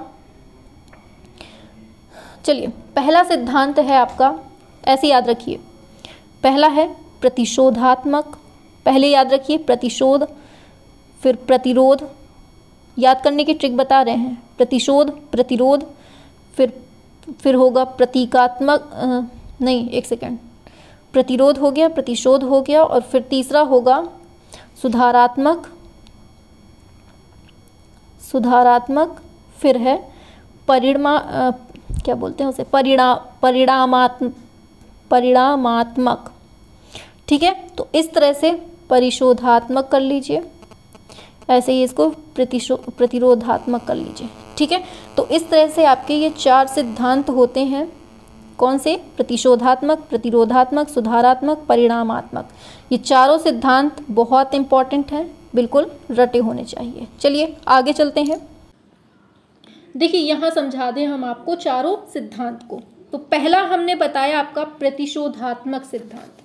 Speaker 1: चलिए, पहला सिद्धांत है आपका, ऐसे याद रखिए, पहला है प्रतिशोधात्मक। पहले याद रखिए प्रतिशोध, फिर प्रतिरोध। याद करने की ट्रिक बता रहे हैं, प्रतिशोध, प्रतिरोध, फिर होगा प्रतीकात्मक, नहीं एक सेकेंड, प्रतिरोध हो गया, प्रतिशोध हो गया, और फिर तीसरा होगा सुधारात्मक, फिर है क्या बोलते हैं उसे, परिणामात्मक। ठीक है, तो इस तरह से परिशोधात्मक कर लीजिए, ऐसे ही इसको प्रतिरोधात्मक कर लीजिए। ठीक है, तो इस तरह से आपके ये 4 सिद्धांत होते हैं। कौन से? प्रतिशोधात्मक, प्रतिरोधात्मक, सुधारात्मक, परिणामात्मक। ये चारों सिद्धांत बहुत इंपॉर्टेंट हैं, बिल्कुल रटे होने चाहिए। चलिए आगे चलते हैं। देखिए यहाँ समझा दें हम आपको चारों सिद्धांत को। तो पहला हमने बताया आपका प्रतिशोधात्मक सिद्धांत।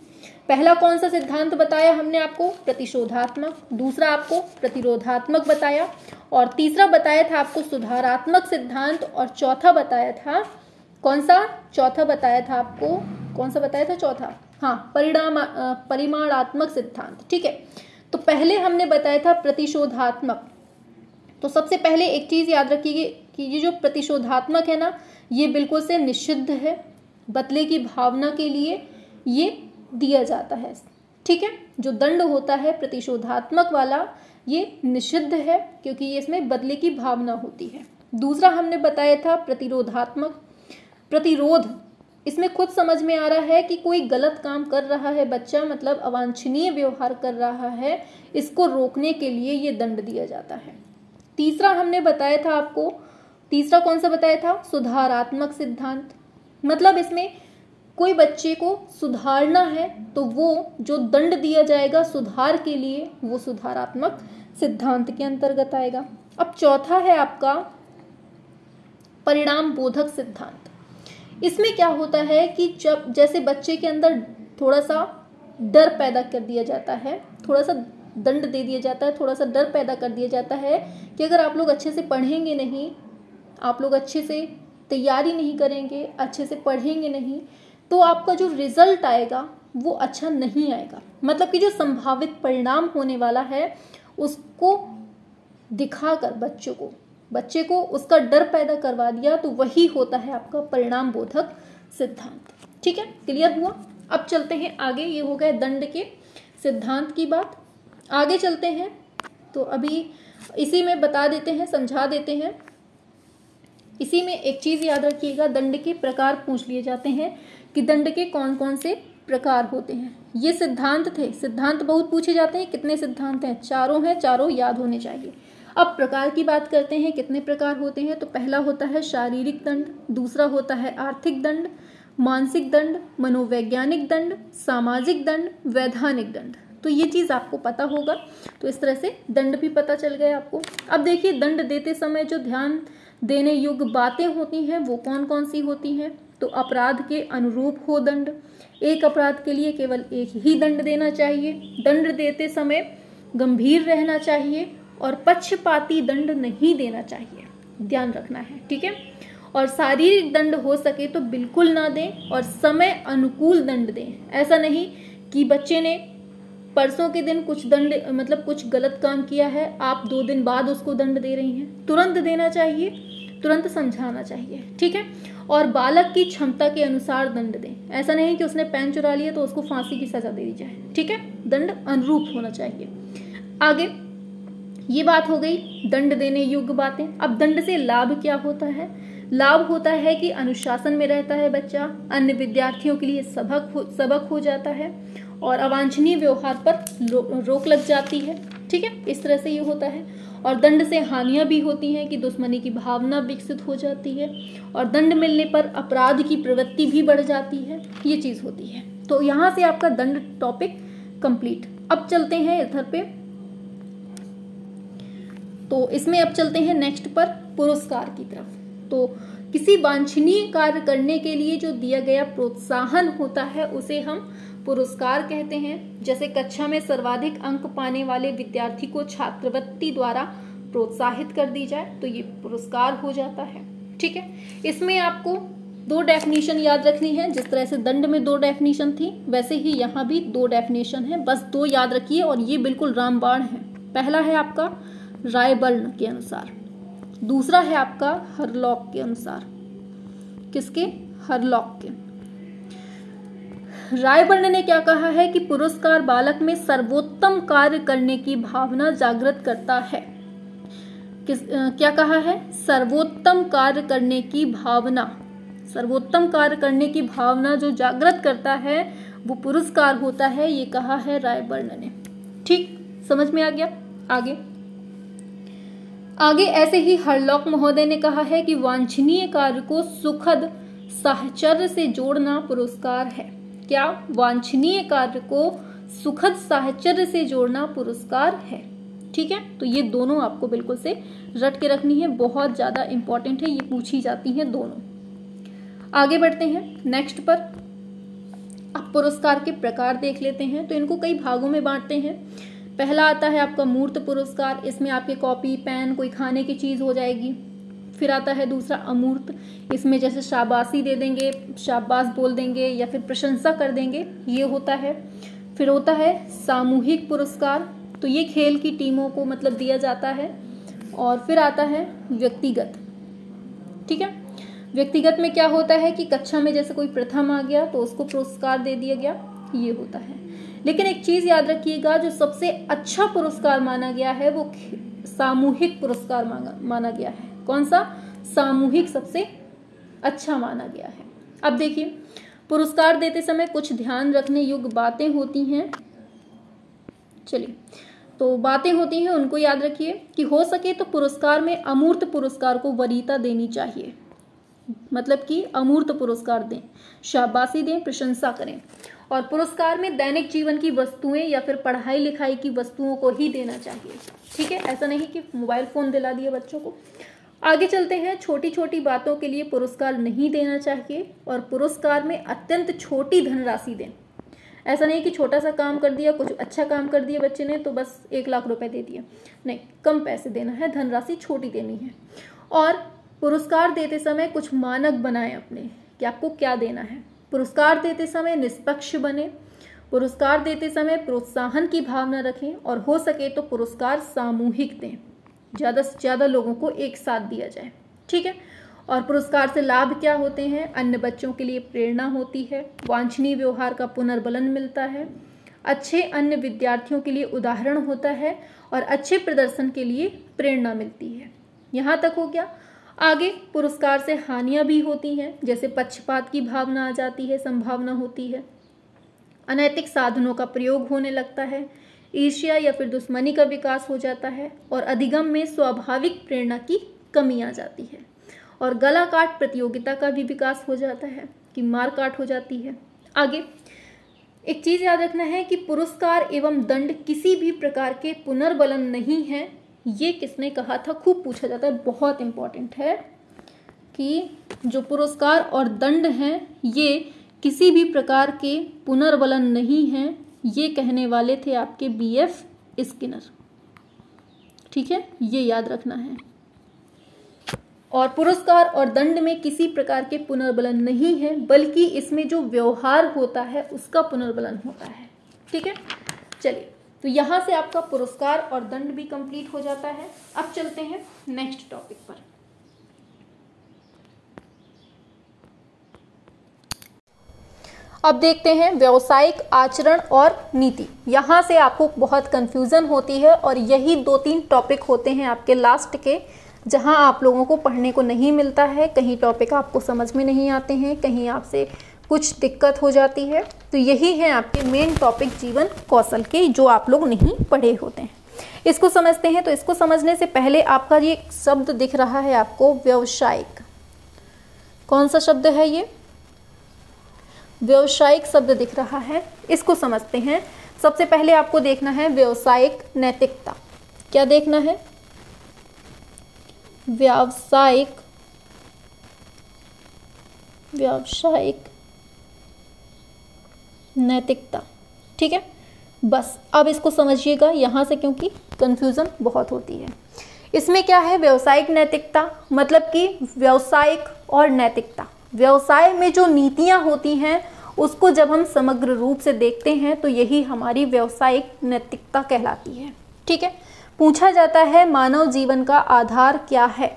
Speaker 1: पहला कौन सा सिद्धांत बताया हमने आपको? प्रतिशोधात्मक। दूसरा आपको प्रतिरोधात्मक बताया, और तीसरा बताया था आपको सुधारात्मक सिद्धांत, और चौथा बताया था कौन सा? चौथा बताया था आपको, कौन सा बताया था चौथा? हाँ, परिमाणात्मक सिद्धांत। ठीक है, तो पहले हमने बताया था प्रतिशोधात्मक। तो सबसे पहले एक चीज याद रखिए कि ये जो प्रतिशोधात्मक है ना, ये बिल्कुल से निषिद्ध है, बदले की भावना के लिए ये दिया जाता है। ठीक है, जो दंड होता है प्रतिशोधात्मक वाला, ये निषिद्ध है क्योंकि ये इसमें बदले की भावना होती है। दूसरा हमने बताया था प्रतिरोधात्मक। प्रतिरोध, इसमें खुद समझ में आ रहा है कि कोई गलत काम कर रहा है बच्चा, मतलब अवांछनीय व्यवहार कर रहा है, इसको रोकने के लिए ये दंड दिया जाता है। तीसरा हमने बताया था आपको, तीसरा कौन सा बताया था? सुधारात्मक सिद्धांत। मतलब इसमें कोई बच्चे को सुधारना है तो वो जो दंड दिया जाएगा सुधार के लिए, वो सुधारात्मक सिद्धांत के अंतर्गत आएगा। अब चौथा है आपका परिणाम बोधक सिद्धांत। इसमें क्या होता है कि जब जैसे बच्चे के अंदर थोड़ा सा डर पैदा कर दिया जाता है, थोड़ा सा दंड दे दिया जाता है, थोड़ा सा डर पैदा कर दिया जाता है कि अगर आप लोग अच्छे से पढ़ेंगे नहीं, आप लोग अच्छे से तैयारी नहीं करेंगे, अच्छे से पढ़ेंगे नहीं, तो आपका जो रिजल्ट आएगा वो अच्छा नहीं आएगा। मतलब कि जो संभावित परिणाम होने वाला है उसको दिखाकर बच्चे को उसका डर पैदा करवा दिया, तो वही होता है आपका परिणाम बोधक सिद्धांत। ठीक है, क्लियर हुआ? अब चलते हैं आगे। ये हो गए दंड के सिद्धांत की बात। आगे चलते हैं, तो अभी इसी में बता देते हैं, समझा देते हैं। इसी में एक चीज याद रखिएगा, दंड के प्रकार पूछ लिए जाते हैं कि दंड के कौन कौन से प्रकार होते हैं। ये सिद्धांत थे, सिद्धांत बहुत पूछे जाते हैं। कितने सिद्धांत हैं? चारों हैं, चारों याद होने चाहिए। अब प्रकार की बात करते हैं, कितने प्रकार होते हैं। तो पहला होता है शारीरिक दंड, दूसरा होता है आर्थिक दंड, मानसिक दंड, मनोवैज्ञानिक दंड, सामाजिक दंड, वैधानिक दंड। तो ये चीज़ आपको पता होगा। तो इस तरह से दंड भी पता चल गए आपको। अब देखिए, दंड देते समय जो ध्यान देने योग्य बातें होती हैं वो कौन कौन सी होती हैं। तो अपराध के अनुरूप हो दंड, एक अपराध के लिए केवल एक ही दंड देना चाहिए, दंड देते समय गंभीर रहना चाहिए और पक्षपाती दंड नहीं देना चाहिए, ध्यान रखना है, ठीक है। और शारीरिक दंड हो सके तो बिल्कुल ना दें और समय अनुकूल दंड दें। ऐसा नहीं कि बच्चे ने परसों के दिन कुछ दंड मतलब कुछ गलत काम किया है, आप 2 दिन बाद उसको दंड दे रही हैं। तुरंत देना चाहिए, तुरंत समझाना चाहिए, ठीक है। और बालक की क्षमता के अनुसार दंड दें। ऐसा नहीं कि उसने पेन चुरा लिया तो उसको फांसी की सजा दे दी जाए, ठीक है। दंड अनुरूप होना चाहिए। आगे ये बात हो गई दंड देने योग्य बातें। अब दंड से लाभ क्या होता है। लाभ होता है कि अनुशासन में रहता है बच्चा, अन्य विद्यार्थियों के लिए सबक हो जाता है और अवांछनीय व्यवहार पर रोक लग जाती है, ठीक है। इस तरह से ये होता है। और दंड से हानियां भी होती हैं कि दुश्मनी की भावना विकसित हो जाती है और दंड मिलने पर अपराध की प्रवृत्ति भी बढ़ जाती है, ये चीज होती है। तो यहाँ से आपका दंड टॉपिक कंप्लीट। अब चलते हैं इधर पे, तो इसमें अब चलते हैं नेक्स्ट पर पुरस्कार की तरफ। तो किसी वांछनीय कार्य करने के लिए जो दिया गया प्रोत्साहन होता है उसे हम पुरस्कार कहते हैं। जैसे कक्षा में सर्वाधिक अंक पाने वाले विद्यार्थी को छात्रवृत्ति द्वारा प्रोत्साहित कर दी जाए तो ये पुरस्कार हो जाता है, ठीक है। इसमें आपको 2 डेफिनेशन याद रखनी है। जिस तरह से दंड में 2 डेफिनेशन थी वैसे ही यहाँ भी 2 डेफिनेशन है, बस 2 याद रखिए और ये बिल्कुल रामबाण है। पहला है आपका रायबर्न के अनुसार, दूसरा है आपका हरलॉक के अनुसार। किसके? हरलॉक के। रायबर्न ने क्या कहा है कि पुरस्कार बालक में सर्वोत्तम कार्य करने की भावना जागृत करता है। क्या कहा है? सर्वोत्तम कार्य करने की भावना, सर्वोत्तम कार्य करने की भावना जो जागृत करता है वो पुरस्कार होता है, ये कहा है रायबर्न ने। ठीक, समझ में आ गया। आगे ऐसे ही हरलॉक महोदय ने कहा है कि वांछनीय कार्य को सुखद साहचर्य से जोड़ना पुरस्कार है। क्या? वांछनीय कार्य को सुखद साहचर्य से जोड़ना पुरस्कार है, ठीक है। तो ये दोनों आपको बिल्कुल से रट के रखनी है, बहुत ज्यादा इंपॉर्टेंट है, ये पूछी जाती हैं दोनों। आगे बढ़ते हैं नेक्स्ट पर। अब पुरस्कार के प्रकार देख लेते हैं। तो इनको कई भागों में बांटते हैं। पहला आता है आपका मूर्त पुरस्कार, इसमें आपके कॉपी पेन कोई खाने की चीज हो जाएगी। फिर आता है दूसरा अमूर्त, इसमें जैसे शाबाशी दे देंगे, शाबाश बोल देंगे या फिर प्रशंसा कर देंगे, ये होता है। फिर होता है सामूहिक पुरस्कार, तो ये खेल की टीमों को मतलब दिया जाता है। और फिर आता है व्यक्तिगत, ठीक है। व्यक्तिगत में क्या होता है कि कक्षा में जैसे कोई प्रथम आ गया तो उसको पुरस्कार दे दिया गया, ये होता है। लेकिन एक चीज याद रखिएगा, जो सबसे अच्छा पुरस्कार माना गया है वो सामूहिक पुरस्कार माना गया है। कौन सा? सामूहिक सबसे अच्छा माना गया है। अब देखिए, पुरस्कार देते समय कुछ ध्यान रखने योग्य बातें होती हैं। चलिए, तो बातें होती हैं उनको याद रखिए कि हो सके तो पुरस्कार में अमूर्त पुरस्कार को वरीयता देनी चाहिए, मतलब कि अमूर्त पुरस्कार दें, शाबाशी दें, प्रशंसा करें। और पुरस्कार में दैनिक जीवन की वस्तुएं या फिर पढ़ाई लिखाई की वस्तुओं को ही देना चाहिए, ठीक है। ऐसा नहीं कि मोबाइल फोन दिला दिए बच्चों को। आगे चलते हैं। छोटी छोटी बातों के लिए पुरस्कार नहीं देना चाहिए और पुरस्कार में अत्यंत छोटी धनराशि दें। ऐसा नहीं कि छोटा सा काम कर दिया, कुछ अच्छा काम कर दिया बच्चे ने तो बस 1 लाख रुपए दे दिया, नहीं, कम पैसे देना है, धनराशि छोटी देनी है। और पुरस्कार देते समय कुछ मानक बनाएं अपने कि आपको क्या देना है। पुरस्कार देते समय निष्पक्ष बने, पुरस्कार देते समय प्रोत्साहन की भावना रखें और हो सके तो पुरस्कार सामूहिक दें, ज़्यादा से ज़्यादा लोगों को एक साथ दिया जाए, ठीक है। और पुरस्कार से लाभ क्या होते हैं? अन्य बच्चों के लिए प्रेरणा होती है, वांछनीय व्यवहार का पुनर्बलन मिलता है, अच्छे अन्य विद्यार्थियों के लिए उदाहरण होता है और अच्छे प्रदर्शन के लिए प्रेरणा मिलती है। यहाँ तक हो गया। आगे पुरस्कार से हानियां भी होती हैं, जैसे पक्षपात की भावना आ जाती है, संभावना होती है, अनैतिक साधनों का प्रयोग होने लगता है, ईर्ष्या या फिर दुश्मनी का विकास हो जाता है, और अधिगम में स्वाभाविक प्रेरणा की कमी आ जाती है, और गला काट प्रतियोगिता का भी विकास हो जाता है कि मार काट हो जाती है। आगे एक चीज याद रखना है कि पुरस्कार एवं दंड किसी भी प्रकार के पुनर्बलन नहीं है। ये किसने कहा था, खूब पूछा जाता है, बहुत इंपॉर्टेंट है कि जो पुरस्कार और दंड हैं ये किसी भी प्रकार के पुनर्बलन नहीं हैं। ये कहने वाले थे आपके BF स्किनर। ठीक है, ये याद रखना है। और पुरस्कार और दंड में किसी प्रकार के पुनर्बलन नहीं है, बल्कि इसमें जो व्यवहार होता है उसका पुनर्बलन होता है। ठीक है, चलिए, तो यहां से आपका पुरस्कार और दंड भी कंप्लीट हो जाता है। अब चलते हैं नेक्स्ट टॉपिक पर। अब देखते हैं व्यावसायिक आचरण और नीति। यहाँ से आपको बहुत कंफ्यूजन होती है, और यही 2-3 टॉपिक होते हैं आपके लास्ट के, जहाँ आप लोगों को पढ़ने को नहीं मिलता है। कहीं टॉपिक आपको समझ में नहीं आते हैं, कहीं आपसे कुछ दिक्कत हो जाती है। तो यही है आपके मेन टॉपिक जीवन कौशल के, जो आप लोग नहीं पढ़े होते हैं। इसको समझते हैं। तो इसको समझने से पहले आपका ये शब्द दिख रहा है आपको, व्यावसायिक। कौन सा शब्द है ये? व्यावसायिक शब्द दिख रहा है। इसको समझते हैं। सबसे पहले आपको देखना है व्यावसायिक नैतिकता। क्या देखना है? व्यावसायिक नैतिकता। ठीक है, बस अब इसको समझिएगा यहाँ से, क्योंकि कंफ्यूजन बहुत होती है। इसमें क्या है व्यावसायिक नैतिकता, मतलब कि व्यावसायिक और नैतिकता, व्यवसाय में जो नीतियाँ होती हैं उसको जब हम समग्र रूप से देखते हैं तो यही हमारी व्यावसायिक नैतिकता कहलाती है। ठीक है, पूछा जाता है मानव जीवन का आधार क्या है।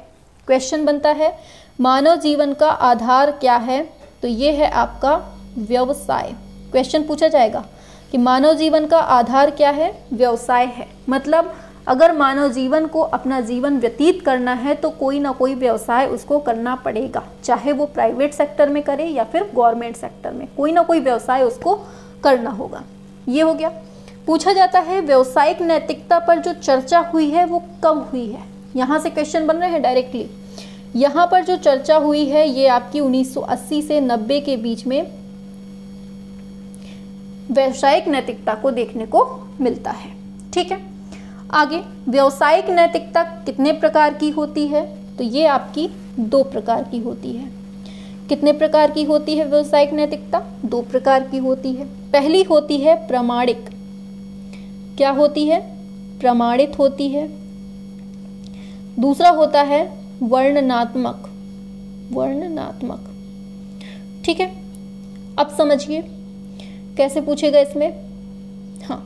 Speaker 1: क्वेश्चन बनता है मानव जीवन का आधार क्या है, तो ये है आपका व्यवसाय। क्वेश्चन पूछा जाएगा कि मानव जीवन का आधार क्या है, व्यवसाय है। मतलब अगर मानव जीवन को अपना जीवन व्यतीत करना है तो कोई ना कोई व्यवसाय उसको करना पड़ेगा, चाहे वो प्राइवेट सेक्टर में करे या फिर गवर्नमेंट सेक्टर में, कोई ना कोई व्यवसाय उसको करना होगा। ये हो गया। पूछा जाता है व्यावसायिक नैतिकता पर जो चर्चा हुई है वो कब हुई है। यहाँ से क्वेश्चन बन रहे हैं डायरेक्टली। यहाँ पर जो चर्चा हुई है ये आपकी 1980 से 90 के बीच में व्यावसायिक नैतिकता को देखने को मिलता है। ठीक है, आगे व्यावसायिक नैतिकता कितने प्रकार की होती है, तो ये आपकी 2 प्रकार की होती है। कितने प्रकार की होती है व्यावसायिक नैतिकता? 2 प्रकार की होती है। पहली होती है प्रामाणिक। क्या होती है? प्रमाणित होती है। दूसरा होता है वर्णनात्मक। ठीक है, अब समझिए कैसे पूछेगा इसमें। हाँ,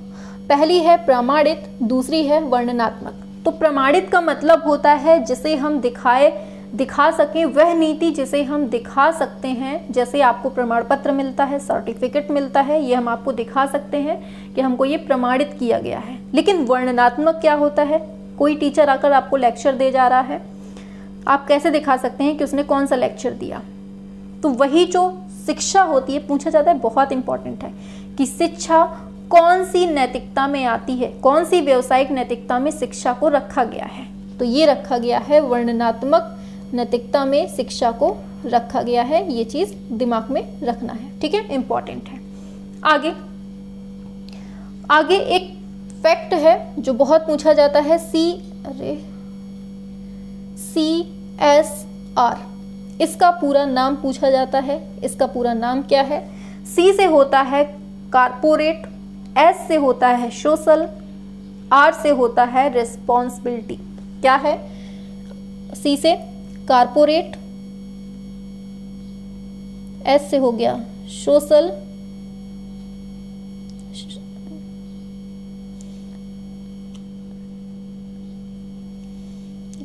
Speaker 1: पहली है प्रमाणित, दूसरी है वर्णनात्मक। तो प्रमाणित का मतलब होता है जिसे हम दिखा सकें, वह नीति जिसे हम दिखा सकते हैं। जैसे आपको प्रमाण पत्र मिलता है, सर्टिफिकेट मिलता है, ये हम आपको दिखा सकते हैं कि हमको ये प्रमाणित किया गया है। लेकिन वर्णनात्मक क्या होता है? कोई टीचर आकर आपको लेक्चर दे जा रहा है, आप कैसे दिखा सकते हैं कि उसने कौन सा लेक्चर दिया? तो वही जो शिक्षा होती है, पूछा जाता है, बहुत इंपॉर्टेंट है कि शिक्षा कौन सी नैतिकता में आती है, कौन सी व्यावसायिक नैतिकता में शिक्षा को रखा गया है। तो ये रखा गया है वर्णनात्मक नैतिकता में शिक्षा को रखा गया है। ये चीज दिमाग में रखना है। ठीक है, इंपॉर्टेंट है। आगे एक फैक्ट है जो बहुत पूछा जाता है, CSR। इसका पूरा नाम पूछा जाता है। इसका पूरा नाम क्या है? C से होता है कारपोरेट, S से होता है सोशल, R से होता है रिस्पॉन्सिबिलिटी। क्या है? C से कारपोरेट, S से हो गया सोशल,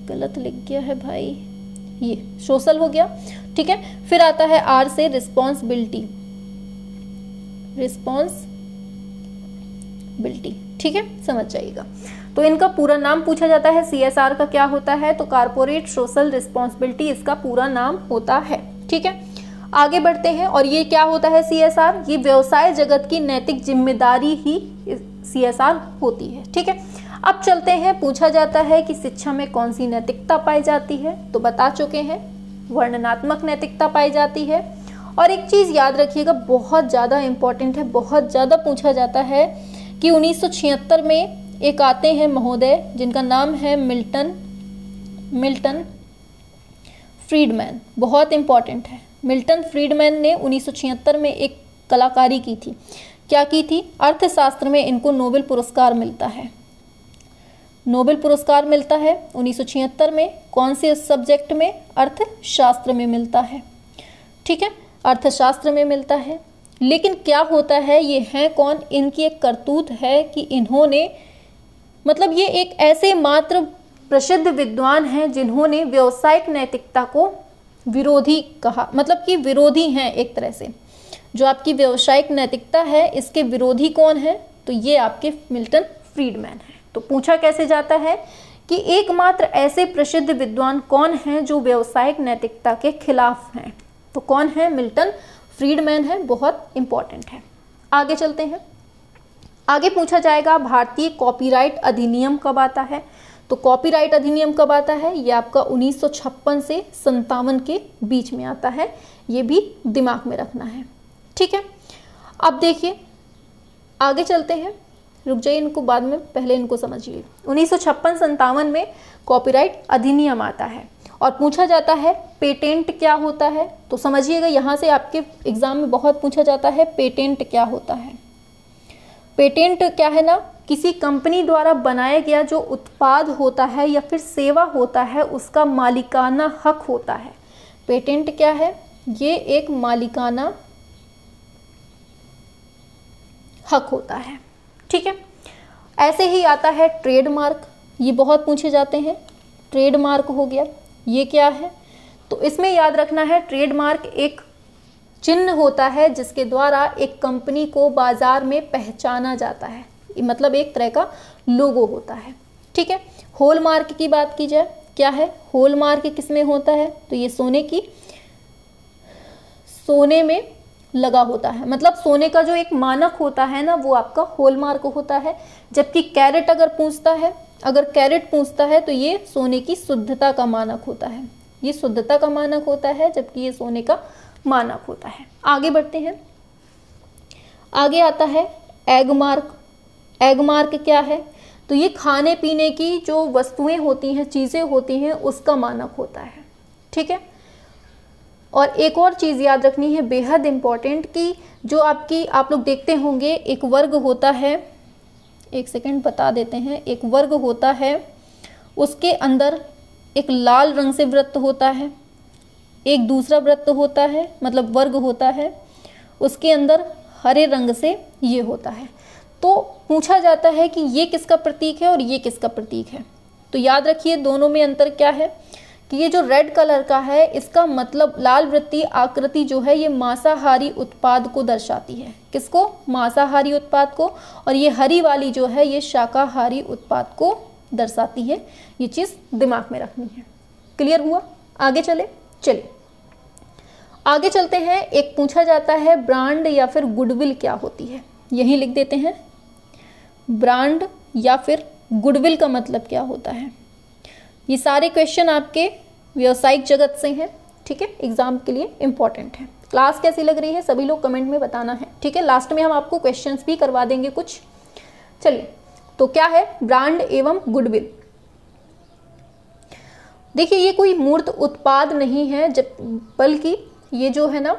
Speaker 1: गलत लिख गया है भाई, ये सोशल हो गया। ठीक है, फिर आता है R से रिस्पॉन्सिबिलिटी। ठीक है, समझ जाइएगा। तो इनका पूरा नाम पूछा जाता है। CSR का क्या होता है? तो कारपोरेट सोशल रिस्पॉन्सिबिलिटी इसका पूरा नाम होता है। ठीक है, आगे बढ़ते हैं। और ये क्या होता है CSR? ये व्यवसाय जगत की नैतिक जिम्मेदारी ही CSR होती है। ठीक है, अब चलते हैं, पूछा जाता है कि शिक्षा में कौन सी नैतिकता पाई जाती है, तो बता चुके हैं वर्णनात्मक नैतिकता पाई जाती है। और एक चीज़ याद रखिएगा, बहुत ज़्यादा इम्पॉर्टेंट है, बहुत ज़्यादा पूछा जाता है कि 1976 में एक आते हैं महोदय जिनका नाम है मिल्टन फ्रीडमैन, बहुत इम्पॉर्टेंट है। मिल्टन फ्रीडमैन ने 1976 में एक कलाकारी की थी। क्या की थी? अर्थशास्त्र में इनको नोबेल पुरस्कार मिलता है। नोबेल पुरस्कार मिलता है 1976 में, कौन से सब्जेक्ट में? अर्थशास्त्र में मिलता है। ठीक है, अर्थशास्त्र में मिलता है। लेकिन क्या होता है, ये हैं कौन? इनकी एक करतूत है कि इन्होंने, मतलब ये एक ऐसे मात्र प्रसिद्ध विद्वान हैं जिन्होंने व्यावसायिक नैतिकता को विरोधी कहा, मतलब कि विरोधी हैं एक तरह से। जो आपकी व्यावसायिक नैतिकता है इसके विरोधी कौन है? तो ये आपके मिल्टन फ्रीडमैन है। तो पूछा कैसे जाता है कि एकमात्र ऐसे प्रसिद्ध विद्वान कौन हैं जो व्यावसायिक नैतिकता के खिलाफ हैं? तो कौन है? मिल्टन फ्रीडमैन है, बहुत इंपॉर्टेंट है। आगे चलते हैं। आगे पूछा जाएगा भारतीय कॉपीराइट अधिनियम कब आता है? तो कॉपीराइट अधिनियम कब आता है? ये आपका 1956 से 57 के बीच में आता है, ये भी दिमाग में रखना है। ठीक है, अब देखिए आगे चलते हैं, रुक जाइए, इनको बाद में, पहले इनको समझिए। 1956-57 में कॉपीराइट अधिनियम आता है और पूछा जाता है पेटेंट क्या होता है। तो समझिएगा, यहाँ से आपके एग्जाम में बहुत पूछा जाता है पेटेंट क्या होता है। पेटेंट क्या है ना, किसी कंपनी द्वारा बनाया गया जो उत्पाद होता है या फिर सेवा होता है उसका मालिकाना हक होता है। पेटेंट क्या है? ये एक मालिकाना हक होता है। ठीक है, ऐसे ही आता है ट्रेडमार्क, ये बहुत पूछे जाते हैं। ट्रेडमार्क हो गया, ये क्या है? तो इसमें याद रखना है ट्रेडमार्क एक चिन्ह होता है जिसके द्वारा एक कंपनी को बाजार में पहचाना जाता है, मतलब एक तरह का लोगो होता है। ठीक है, हॉलमार्क की बात की जाए, क्या है हॉलमार्क? किसमें होता है? तो ये सोने में लगा होता है, मतलब सोने का जो एक मानक होता है ना, वो आपका हॉलमार्क होता है। जबकि कैरेट अगर कैरेट पूछता है तो ये सोने की शुद्धता का मानक होता है, ये शुद्धता का मानक होता है, जबकि ये सोने का मानक होता है। आगे बढ़ते हैं, आगे आता है एग मार्क। एग मार्क क्या है? तो ये खाने पीने की जो वस्तुएं होती हैं, चीज़ें होती हैं, उसका मानक होता है। ठीक है, और एक और चीज़ याद रखनी है बेहद इम्पॉर्टेंट, कि जो आप लोग देखते होंगे एक वर्ग होता है, एक सेकंड बता देते हैं, एक वर्ग होता है, उसके अंदर एक लाल रंग से वृत्त होता है, एक दूसरा वृत्त होता है, मतलब वर्ग होता है, उसके अंदर हरे रंग से ये होता है। तो पूछा जाता है कि ये किसका प्रतीक है और ये किसका प्रतीक है। तो याद रखिए दोनों में अंतर क्या है कि ये जो रेड कलर का है इसका मतलब लाल वृत्तीय आकृति जो है ये मांसाहारी उत्पाद को दर्शाती है। किसको? मांसाहारी उत्पाद को। और ये हरी वाली जो है ये शाकाहारी उत्पाद को दर्शाती है। ये चीज़ दिमाग में रखनी है। क्लियर हुआ? आगे चलिए आगे चलते हैं। एक पूछा जाता है ब्रांड या फिर गुडविल क्या होती है, यही लिख देते हैं। ब्रांड या फिर गुडविल का मतलब क्या होता है। ये सारे क्वेश्चन आपके व्यावसायिक जगत से हैं, ठीक है, एग्जाम के लिए इंपॉर्टेंट है। क्लास कैसी लग रही है सभी लोग कमेंट में बताना है, ठीक है। लास्ट में हम आपको क्वेश्चंस भी करवा देंगे कुछ। चलिए, तो क्या है ब्रांड एवं गुडविल। देखिए ये कोई मूर्त उत्पाद नहीं है, जब बल्कि ये जो है ना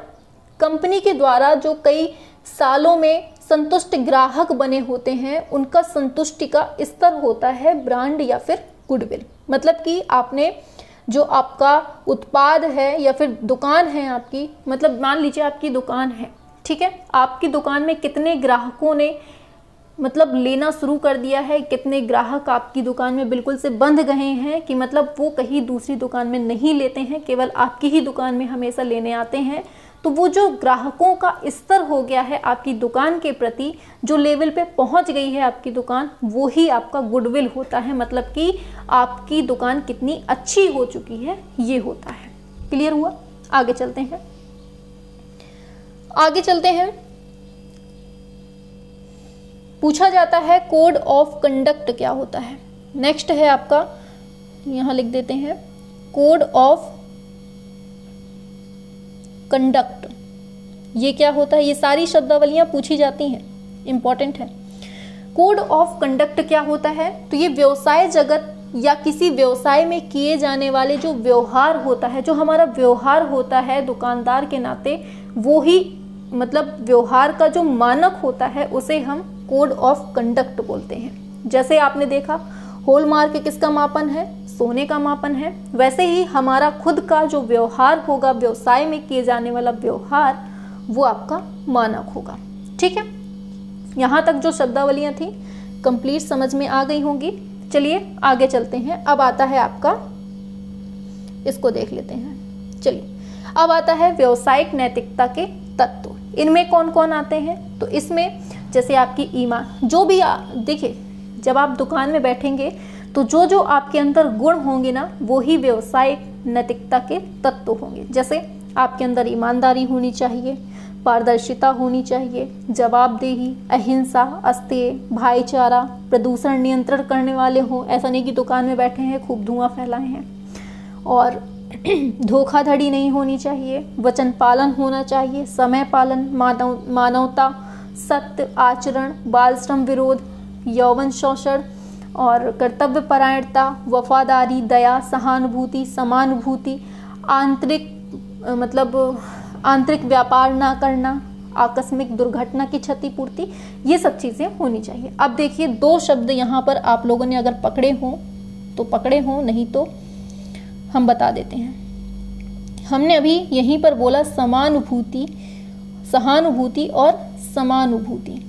Speaker 1: कंपनी के द्वारा जो कई सालों में संतुष्ट ग्राहक बने होते हैं उनका संतुष्टि का स्तर होता है ब्रांड या फिर गुडविल। मतलब कि आपने जो आपका उत्पाद है या फिर दुकान है आपकी, मतलब मान लीजिए आपकी दुकान है, ठीक है, आपकी दुकान में कितने ग्राहकों ने मतलब लेना शुरू कर दिया है, कितने ग्राहक आपकी दुकान में बिल्कुल से बंध गए हैं कि मतलब वो कहीं दूसरी दुकान में नहीं लेते हैं, केवल आपकी ही दुकान में हमेशा लेने आते हैं। तो वो जो ग्राहकों का स्तर हो गया है आपकी दुकान के प्रति, जो लेवल पे पहुंच गई है आपकी दुकान, वो ही आपका गुडविल होता है। मतलब कि आपकी दुकान कितनी अच्छी हो चुकी है ये होता है। क्लियर हुआ? आगे चलते हैं, पूछा जाता है कोड ऑफ कंडक्ट क्या होता है। नेक्स्ट है आपका, यहां लिख देते हैं कोड ऑफ कंडक्ट, ये क्या होता है। ये सारी शब्दावलियां पूछी जाती हैं, इंपॉर्टेंट है। कोड ऑफ कंडक्ट क्या होता है, तो ये व्यवसाय जगत या किसी व्यवसाय में किए जाने वाले जो व्यवहार होता है, जो हमारा व्यवहार होता है दुकानदार के नाते, वो ही मतलब व्यवहार का जो मानक होता है उसे हम कोड ऑफ कंडक्ट बोलते हैं। जैसे आपने देखा हॉलमार्क किसका मापन है, सोने का मापन है, वैसे ही हमारा खुद का जो व्यवहार होगा, व्यवसाय में किए जाने वाला व्यवहार, वो आपका मानक होगा। ठीक है, यहाँ तक जो शब्दावलियाँ थी कंप्लीट समझ में आ गई होंगी। चलिए आगे चलते हैं। अब आता है आपका, इसको देख लेते हैं। चलिए अब आता है व्यवसायिक नैतिकता के तत्व। इनमें कौन कौन आते हैं, तो इसमें जैसे आपकी ईमान, जो भी देखिए जब आप दुकान में बैठेंगे तो जो जो आपके अंदर गुण होंगे ना, वो ही व्यवसायिक नैतिकता के तत्व होंगे। जैसे आपके अंदर ईमानदारी होनी चाहिए, पारदर्शिता होनी चाहिए, जवाबदेही, अहिंसा, अस्तेय, भाईचारा, प्रदूषण नियंत्रण करने वाले हों, ऐसा नहीं कि दुकान में बैठे हैं खूब धुआं फैलाए हैं, और धोखाधड़ी नहीं होनी चाहिए, वचन पालन होना चाहिए, समय पालन, मानवता, सत्य आचरण, बाल श्रम विरोध, यौवन शोषण और कर्तव्य परायणता, वफादारी, दया, सहानुभूति, समानुभूति, आंतरिक व्यापार ना करना, आकस्मिक दुर्घटना की क्षतिपूर्ति, ये सब चीज़ें होनी चाहिए। अब देखिए दो शब्द यहाँ पर आप लोगों ने अगर पकड़े हों तो पकड़े हों, नहीं तो हम बता देते हैं। हमने अभी यहीं पर बोला समानुभूति, सहानुभूति और समानुभूति।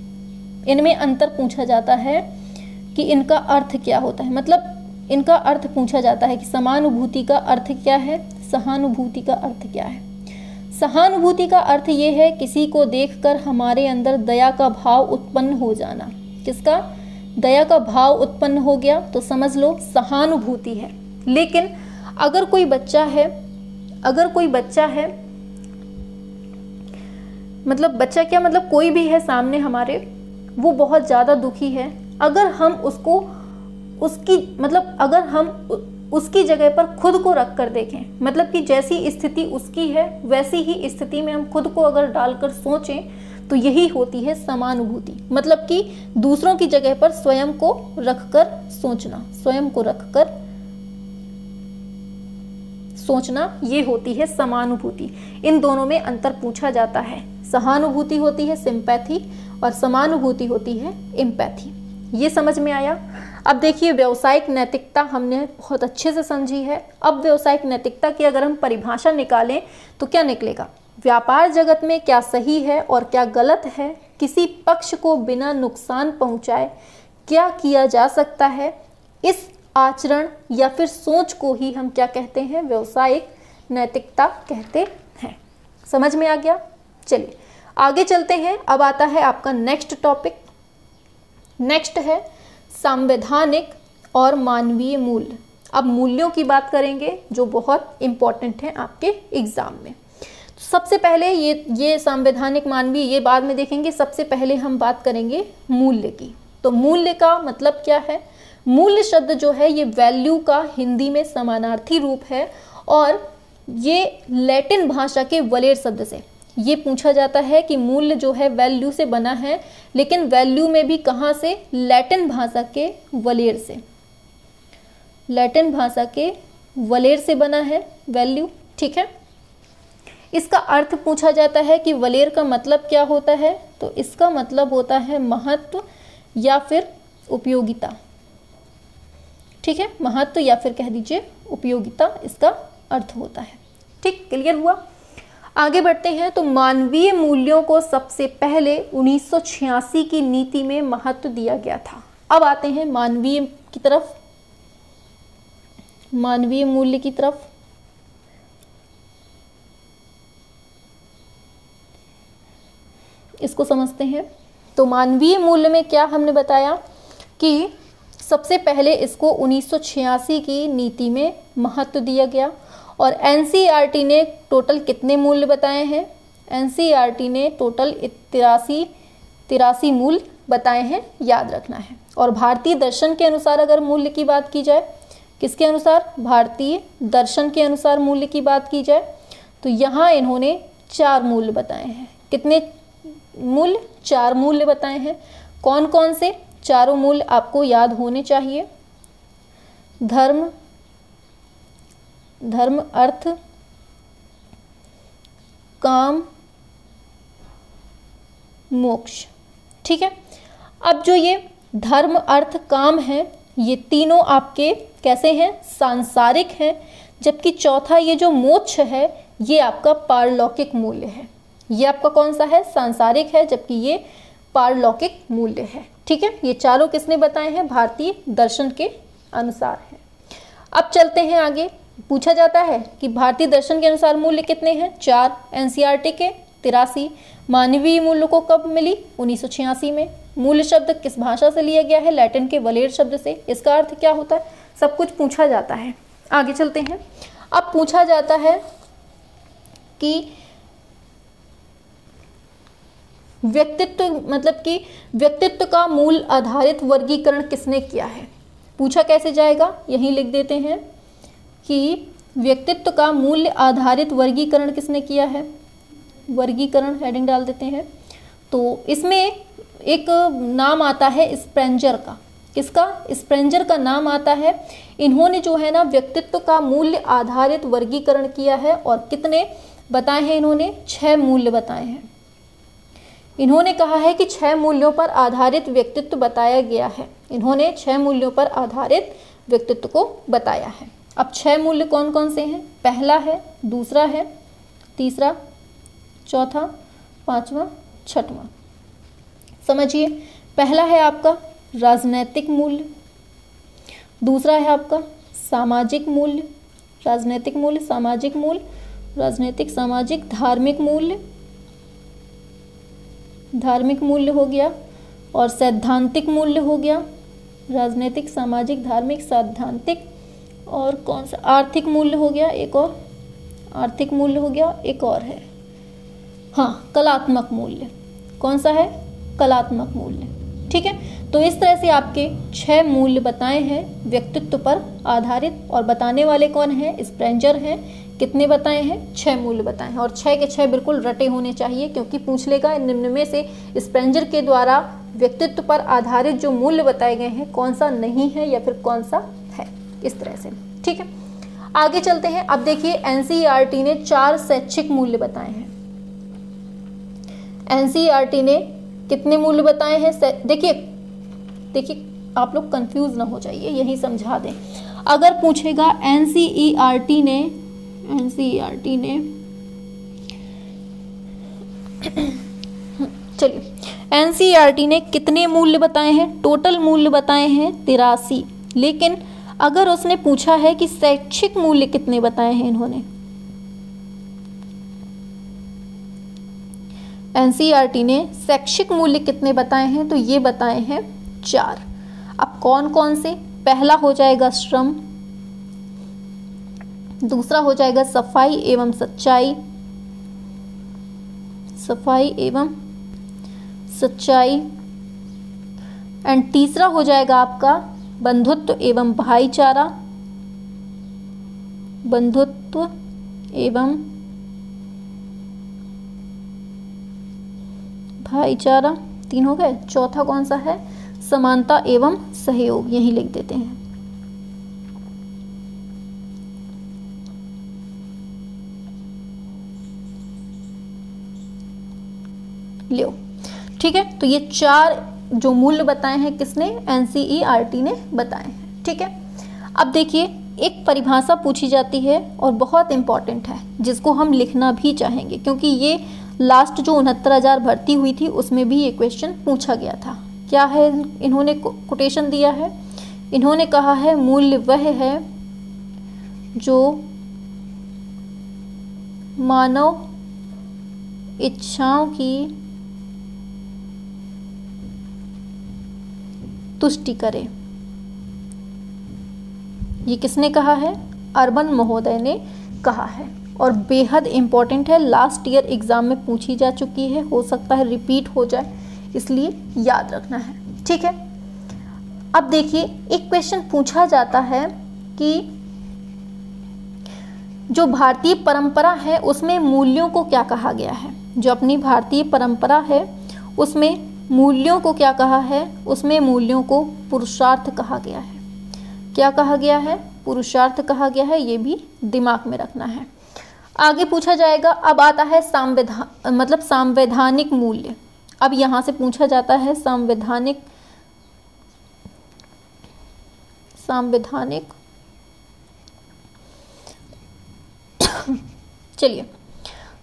Speaker 1: इनमें अंतर पूछा जाता है कि इनका अर्थ क्या होता है, मतलब इनका अर्थ पूछा जाता है कि समानुभूति का अर्थ क्या है, सहानुभूति का अर्थ क्या है। सहानुभूति का अर्थ ये है किसी को देखकर हमारे अंदर दया का भाव उत्पन्न हो जाना। किसका? दया का भाव उत्पन्न हो गया तो समझ लो सहानुभूति है। लेकिन अगर कोई बच्चा है मतलब बच्चा क्या, मतलब कोई भी है सामने हमारे, वो बहुत ज़्यादा दुखी है, अगर हम उसकी जगह पर खुद को रख कर देखें, मतलब कि जैसी स्थिति उसकी है वैसी ही स्थिति में हम खुद को अगर डालकर सोचें, तो यही होती है समानुभूति। मतलब कि दूसरों की जगह पर स्वयं को रखकर सोचना, स्वयं को रखकर सोचना, ये होती है समानुभूति। इन दोनों में अंतर पूछा जाता है। सहानुभूति होती है सिंपैथी और समानुभूति होती है एम्पैथी। ये समझ में आया। अब देखिए व्यावसायिक नैतिकता हमने बहुत अच्छे से समझी है। अब व्यावसायिक नैतिकता की अगर हम परिभाषा निकालें तो क्या निकलेगा? व्यापार जगत में क्या सही है और क्या गलत है, किसी पक्ष को बिना नुकसान पहुंचाए क्या किया जा सकता है, इस आचरण या फिर सोच को ही हम क्या कहते हैं? व्यावसायिक नैतिकता कहते हैं। समझ में आ गया? चलिए आगे चलते हैं। अब आता है आपका नेक्स्ट टॉपिक। नेक्स्ट है संवैधानिक और मानवीय मूल्य। अब मूल्यों की बात करेंगे जो बहुत इंपॉर्टेंट है आपके एग्जाम में। तो सबसे पहले ये संवैधानिक मानवीय ये बाद में देखेंगे, सबसे पहले हम बात करेंगे मूल्य की। तो मूल्य का मतलब क्या है? मूल्य शब्द जो है ये वैल्यू का हिंदी में समानार्थी रूप है और ये लैटिन भाषा के वलेर शब्द से ये पूछा जाता है कि मूल्य जो है वैल्यू से बना है, लेकिन वैल्यू में भी कहाँ से? लैटिन भाषा के वलेर से। लैटिन भाषा के वलेर से बना है वैल्यू, ठीक है। इसका अर्थ पूछा जाता है कि वलेर का मतलब क्या होता है, तो इसका मतलब होता है महत्व या फिर उपयोगिता, ठीक है। महत्व या फिर कह दीजिए उपयोगिता इसका अर्थ होता है, ठीक। क्लियर हुआ? आगे बढ़ते हैं। तो मानवीय मूल्यों को सबसे पहले 1986 की नीति में महत्व दिया गया था। अब आते हैं मानवीय की तरफ, मानवीय मूल्य की तरफ। इसको समझते हैं। तो मानवीय मूल्य में क्या हमने बताया कि सबसे पहले इसको 1986 की नीति में महत्व दिया गया और एनसीईआरटी ने टोटल कितने मूल्य बताए हैं? एनसीईआरटी ने टोटल 83 मूल्य बताए हैं, याद रखना है। और भारतीय दर्शन के अनुसार अगर मूल्य की बात की जाए, किसके अनुसार? भारतीय दर्शन के अनुसार मूल्य की बात की जाए तो यहाँ इन्होंने 4 मूल्य बताए हैं। कितने मूल्य? 4 मूल्य बताए हैं। कौन कौन से? चारों मूल्य आपको याद होने चाहिए। धर्म, अर्थ, काम, मोक्ष। ठीक है। अब जो ये धर्म, अर्थ, काम है, ये तीनों आपके कैसे हैं? सांसारिक हैं। जबकि चौथा ये जो मोक्ष है, ये आपका पारलौकिक मूल्य है। ये आपका कौन सा है? सांसारिक है, जबकि ये पारलौकिक मूल्य है। ठीक है। ये चारों किसने बताए हैं? भारतीय दर्शन के अनुसार है। अब चलते हैं आगे। पूछा जाता है कि भारतीय दर्शन के अनुसार मूल्य कितने हैं? 4। एनसीईआरटी के 83। मानवीय मूल्य को कब मिली? 1986 में। मूल्य शब्द किस भाषा से लिया गया है? लैटिन के वलेर शब्द से। इसका अर्थ क्या होता है? सब कुछ पूछा जाता है। आगे चलते हैं। अब पूछा जाता है कि व्यक्तित्व, मतलब कि व्यक्तित्व का मूल आधारित वर्गीकरण किसने किया है? पूछा कैसे जाएगा? यहीं लिख देते हैं कि व्यक्तित्व का मूल्य आधारित वर्गीकरण किसने किया है? वर्गीकरण हेडिंग डाल देते हैं। तो इसमें एक नाम आता है स्प्रेंजर का। किसका? स्प्रेंजर का नाम आता है। इन्होंने जो है ना व्यक्तित्व का मूल्य आधारित वर्गीकरण किया है। और कितने बताए हैं इन्होंने? 6 मूल्य बताए हैं। इन्होंने कहा है कि 6 मूल्यों पर आधारित व्यक्तित्व बताया गया है। इन्होंने 6 मूल्यों पर आधारित व्यक्तित्व को बताया है। अब 6 मूल्य कौन कौन से हैं? पहला है, दूसरा है, तीसरा, चौथा, पांचवा, छठवां। समझिए। पहला है आपका राजनैतिक मूल्य, दूसरा है आपका सामाजिक मूल्य, राजनैतिक मूल्य, सामाजिक मूल्य, राजनैतिक, सामाजिक, धार्मिक मूल्य, धार्मिक मूल्य हो गया, और सैद्धांतिक मूल्य हो गया। राजनैतिक, सामाजिक, धार्मिक, सैद्धांतिक, और कौन सा? आर्थिक मूल्य हो गया। एक और आर्थिक मूल्य हो गया। एक और है, हाँ, कलात्मक मूल्य। कौन सा है? कलात्मक मूल्य। ठीक है। तो इस तरह से आपके 6 मूल्य बताए हैं व्यक्तित्व पर आधारित। और बताने वाले कौन हैं? स्प्रेंजर हैं। कितने बताए हैं? 6 मूल्य बताए हैं। और 6 के 6 बिल्कुल रटे होने चाहिए, क्योंकि पूछ लेगा निम्न में से स्प्रेंजर के द्वारा व्यक्तित्व पर आधारित जो मूल्य बताए गए हैं कौन सा नहीं है या फिर कौन सा है, इस तरह से। ठीक है। आगे चलते हैं। अब देखिए एनसीईआरटी ने 4 शैक्षिक मूल्य बताए हैं। एनसीईआरटी ने कितने मूल्य बताए हैं? देखिए आप लोग कंफ्यूज ना हो जाइए, यही समझा दें। अगर पूछेगा एनसीईआरटी ने चलिए, एनसीईआरटी ने कितने मूल्य बताए हैं? टोटल मूल्य बताए हैं 83। लेकिन अगर उसने पूछा है कि शैक्षिक मूल्य कितने बताए हैं इन्होंने, एनसीईआरटी ने शैक्षिक मूल्य कितने बताए हैं? तो ये बताए हैं 4। अब कौन कौन से? पहला हो जाएगा श्रम, दूसरा हो जाएगा सफाई एवं सच्चाई, सफाई एवं सच्चाई, एंड तीसरा हो जाएगा आपका बंधुत्व एवं भाईचारा, बंधुत्व एवं भाईचारा। 3 हो गए। चौथा कौन सा है? समानता एवं सहयोग। यही लिख देते हैं। लियो। ठीक है। तो ये 4 जो मूल्य बताए हैं किसने? एनसीईआरटी ने बताए हैं। ठीक है। अब देखिए एक परिभाषा पूछी जाती है और बहुत इंपॉर्टेंट है, जिसको हम लिखना भी चाहेंगे, क्योंकि ये लास्ट जो 69,000 भर्ती हुई थी उसमें भी ये क्वेश्चन पूछा गया था। क्या है? इन्होंने कोटेशन दिया है। इन्होंने कहा है मूल्य वह है जो मानव इच्छाओं की तुष्टि करे। ये किसने कहा है? अर्बन महोदय ने कहा है। और बेहद इंपॉर्टेंट है, लास्ट ईयर एग्जाम में पूछी जा चुकी है, हो सकता है रिपीट हो जाए, इसलिए याद रखना है, ठीक है। अब देखिए एक क्वेश्चन पूछा जाता है कि जो भारतीय परंपरा है उसमें मूल्यों को क्या कहा गया है। जो अपनी भारतीय परंपरा है उसमें मूल्यों को क्या कहा है, उसमें मूल्यों को पुरुषार्थ कहा गया है। क्या कहा गया है, पुरुषार्थ कहा गया है, ये भी दिमाग में रखना है। आगे पूछा जाएगा, अब आता है संवैधानिक मूल्य। अब यहाँ से पूछा जाता है संवैधानिक चलिए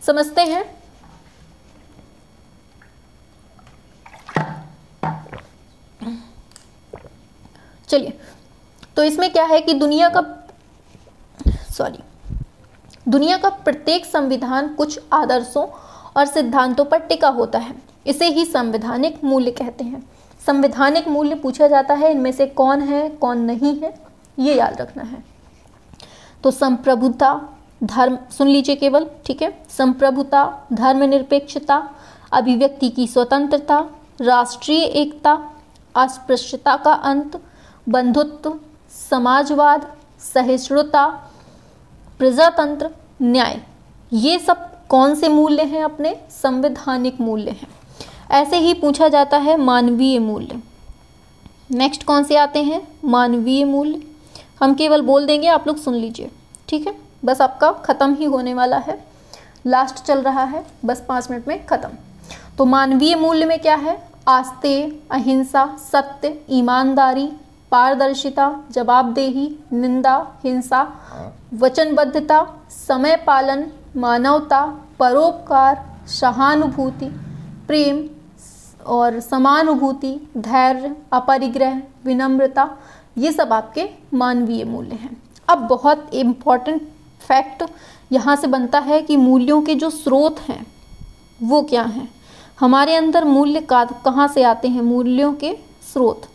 Speaker 1: समझते हैं। चलिए तो इसमें क्या है कि दुनिया का प्रत्येक संविधान कुछ आदर्शों और सिद्धांतों पर टिका होता है, इसे ही संवैधानिक मूल्य कहते हैं। संवैधानिक मूल्य पूछा जाता है, इनमें से कौन है कौन नहीं है ये याद रखना है। तो संप्रभुता, धर्म, सुन लीजिए केवल, ठीक है। संप्रभुता, धर्मनिरपेक्षता, अभिव्यक्ति की स्वतंत्रता, राष्ट्रीय एकता, अस्पृश्यता का अंत, बंधुत्व, समाजवाद, सहिष्णुता, प्रजातंत्र, न्याय, ये सब कौन से मूल्य हैं, अपने संवैधानिक मूल्य हैं। ऐसे ही पूछा जाता है मानवीय मूल्य। नेक्स्ट कौन से आते हैं, मानवीय मूल्य। हम केवल बोल देंगे, आप लोग सुन लीजिए, ठीक है। बस आपका खत्म ही होने वाला है, लास्ट चल रहा है, बस 5 मिनट में खत्म। तो मानवीय मूल्य में क्या है, आस्तेय, अहिंसा, सत्य, ईमानदारी, पारदर्शिता, जवाबदेही, निंदा, हिंसा, वचनबद्धता, समय पालन, मानवता, परोपकार, सहानुभूति, प्रेम और समानुभूति, धैर्य, अपरिग्रह, विनम्रता, ये सब आपके मानवीय मूल्य हैं। अब बहुत इम्पॉर्टेंट फैक्ट यहाँ से बनता है कि मूल्यों के जो स्रोत हैं वो क्या हैं। हमारे अंदर मूल्य कहाँ से आते हैं, मूल्यों के स्रोत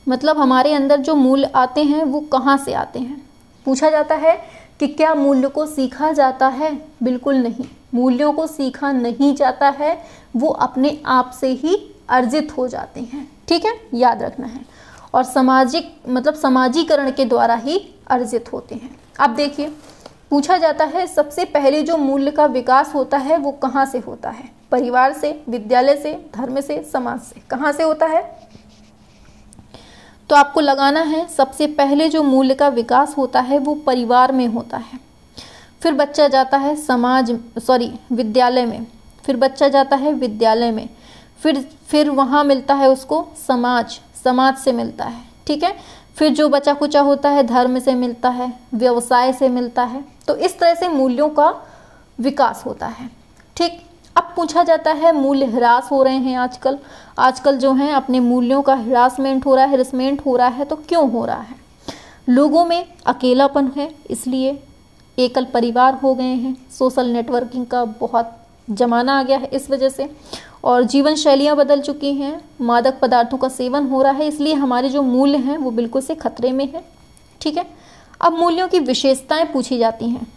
Speaker 1: मतलब हमारे अंदर जो मूल्य आते हैं वो कहाँ से आते हैं। पूछा जाता है कि क्या मूल्य को सीखा जाता है, बिल्कुल नहीं, मूल्यों को सीखा नहीं जाता है, वो अपने आप से ही अर्जित हो जाते हैं, ठीक है, याद रखना है। और समाजीकरण के द्वारा ही अर्जित होते हैं। अब देखिए पूछा जाता है सबसे पहले जो मूल्य का विकास होता है वो कहाँ से होता है, परिवार से, विद्यालय से, धर्म से, समाज से, कहाँ से होता है। तो आपको लगाना है सबसे पहले जो मूल्य का विकास होता है वो परिवार में होता है, फिर बच्चा जाता है विद्यालय में, फिर बच्चा जाता है विद्यालय में, फिर वहाँ मिलता है उसको समाज से मिलता है, ठीक है। फिर जो बचा कुचा होता है धर्म से मिलता है, व्यवसाय से मिलता है। तो इस तरह से मूल्यों का विकास होता है, ठीक। अब पूछा जाता है मूल्य ह्रास हो रहे हैं आजकल जो है अपने मूल्यों का हरासमेंट हो रहा है, हेरसमेंट हो रहा है। तो क्यों हो रहा है, लोगों में अकेलापन है, इसलिए एकल परिवार हो गए हैं, सोशल नेटवर्किंग का बहुत ज़माना आ गया है इस वजह से, और जीवन शैलियाँ बदल चुकी हैं, मादक पदार्थों का सेवन हो रहा है, इसलिए हमारे जो मूल्य हैं वो बिल्कुल से खतरे में है, ठीक है। अब मूल्यों की विशेषताएं पूछी जाती हैं,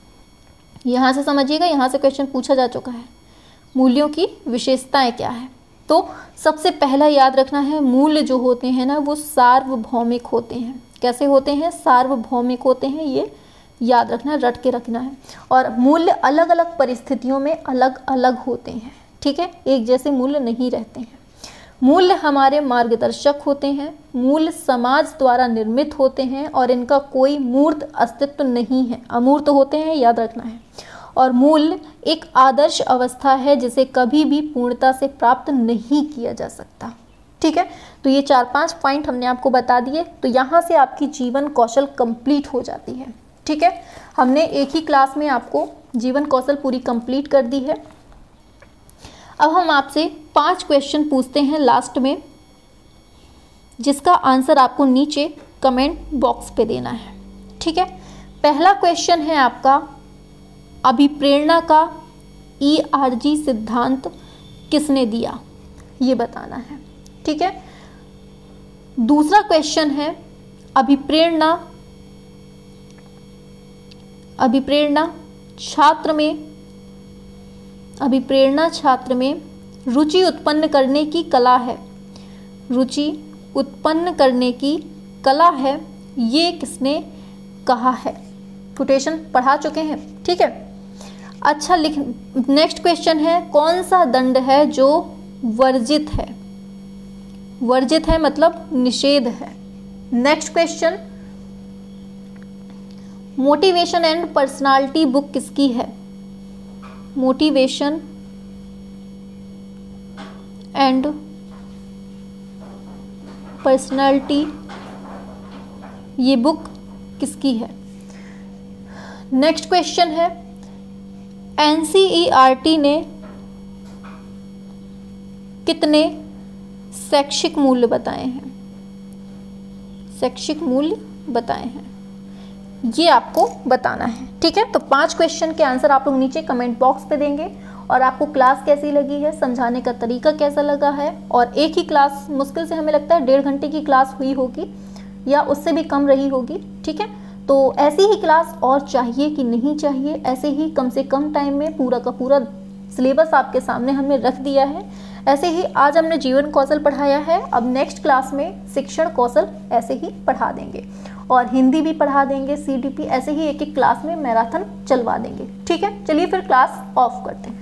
Speaker 1: यहाँ से समझिएगा, यहाँ से क्वेश्चन पूछा जा चुका है, मूल्यों की विशेषताएं क्या है। तो सबसे पहला याद रखना है, मूल्य जो होते हैं ना वो सार्वभौमिक होते हैं। कैसे होते हैं, सार्वभौमिक होते हैं, ये याद रखना है, रट के रखना है। और मूल्य अलग अलग परिस्थितियों में अलग अलग होते हैं, ठीक है, एक जैसे मूल्य नहीं रहते हैं। मूल्य हमारे मार्गदर्शक होते हैं, मूल्य समाज द्वारा निर्मित होते हैं और इनका कोई मूर्त अस्तित्व नहीं है, अमूर्त होते हैं, याद रखना है। और मूल्य एक आदर्श अवस्था है जिसे कभी भी पूर्णता से प्राप्त नहीं किया जा सकता, ठीक है। तो ये 4-5 पॉइंट हमने आपको बता दिए। तो यहाँ से आपकी जीवन कौशल कंप्लीट हो जाती है, ठीक है। हमने एक ही क्लास में आपको जीवन कौशल पूरी कंप्लीट कर दी है। अब हम आपसे 5 क्वेश्चन पूछते हैं लास्ट में, जिसका आंसर आपको नीचे कमेंट बॉक्स पे देना है, ठीक है। पहला क्वेश्चन है आपका, अभिप्रेरणा का ERG सिद्धांत किसने दिया, ये बताना है, ठीक है। दूसरा क्वेश्चन है, अभिप्रेरणा छात्र में रुचि उत्पन्न करने की कला है, रुचि उत्पन्न करने की कला है, ये किसने कहा है? कोटेशन पढ़ा चुके हैं, ठीक है। अच्छा लिख, नेक्स्ट क्वेश्चन है, कौन सा दंड है जो वर्जित है? वर्जित है मतलब निषेध है। Next question, motivation and personality book किसकी है? मोटिवेशन एंड पर्सनालिटी, ये बुक किसकी है? नेक्स्ट क्वेश्चन है, एनसीईआरटी ने कितने शैक्षिक मूल्य बताए हैं? शैक्षिक मूल्य बताए हैं, ये आपको बताना है, ठीक है। तो 5 क्वेश्चन के आंसर आप लोग नीचे कमेंट बॉक्स पे देंगे। और आपको क्लास कैसी लगी है, समझाने का तरीका कैसा लगा है, और एक ही क्लास मुश्किल से हमें लगता है 1.5 घंटे की क्लास हुई होगी या उससे भी कम रही होगी, ठीक है। तो ऐसी ही क्लास और चाहिए कि नहीं चाहिए, ऐसे ही कम से कम टाइम में पूरा का पूरा सिलेबस आपके सामने हमने रख दिया है। ऐसे ही आज हमने जीवन कौशल पढ़ाया है, अब नेक्स्ट क्लास में शिक्षण कौशल ऐसे ही पढ़ा देंगे और हिंदी भी पढ़ा देंगे, CDP, ऐसे ही एक एक क्लास में मैराथन चलवा देंगे, ठीक है। चलिए फिर क्लास ऑफ करते हैं।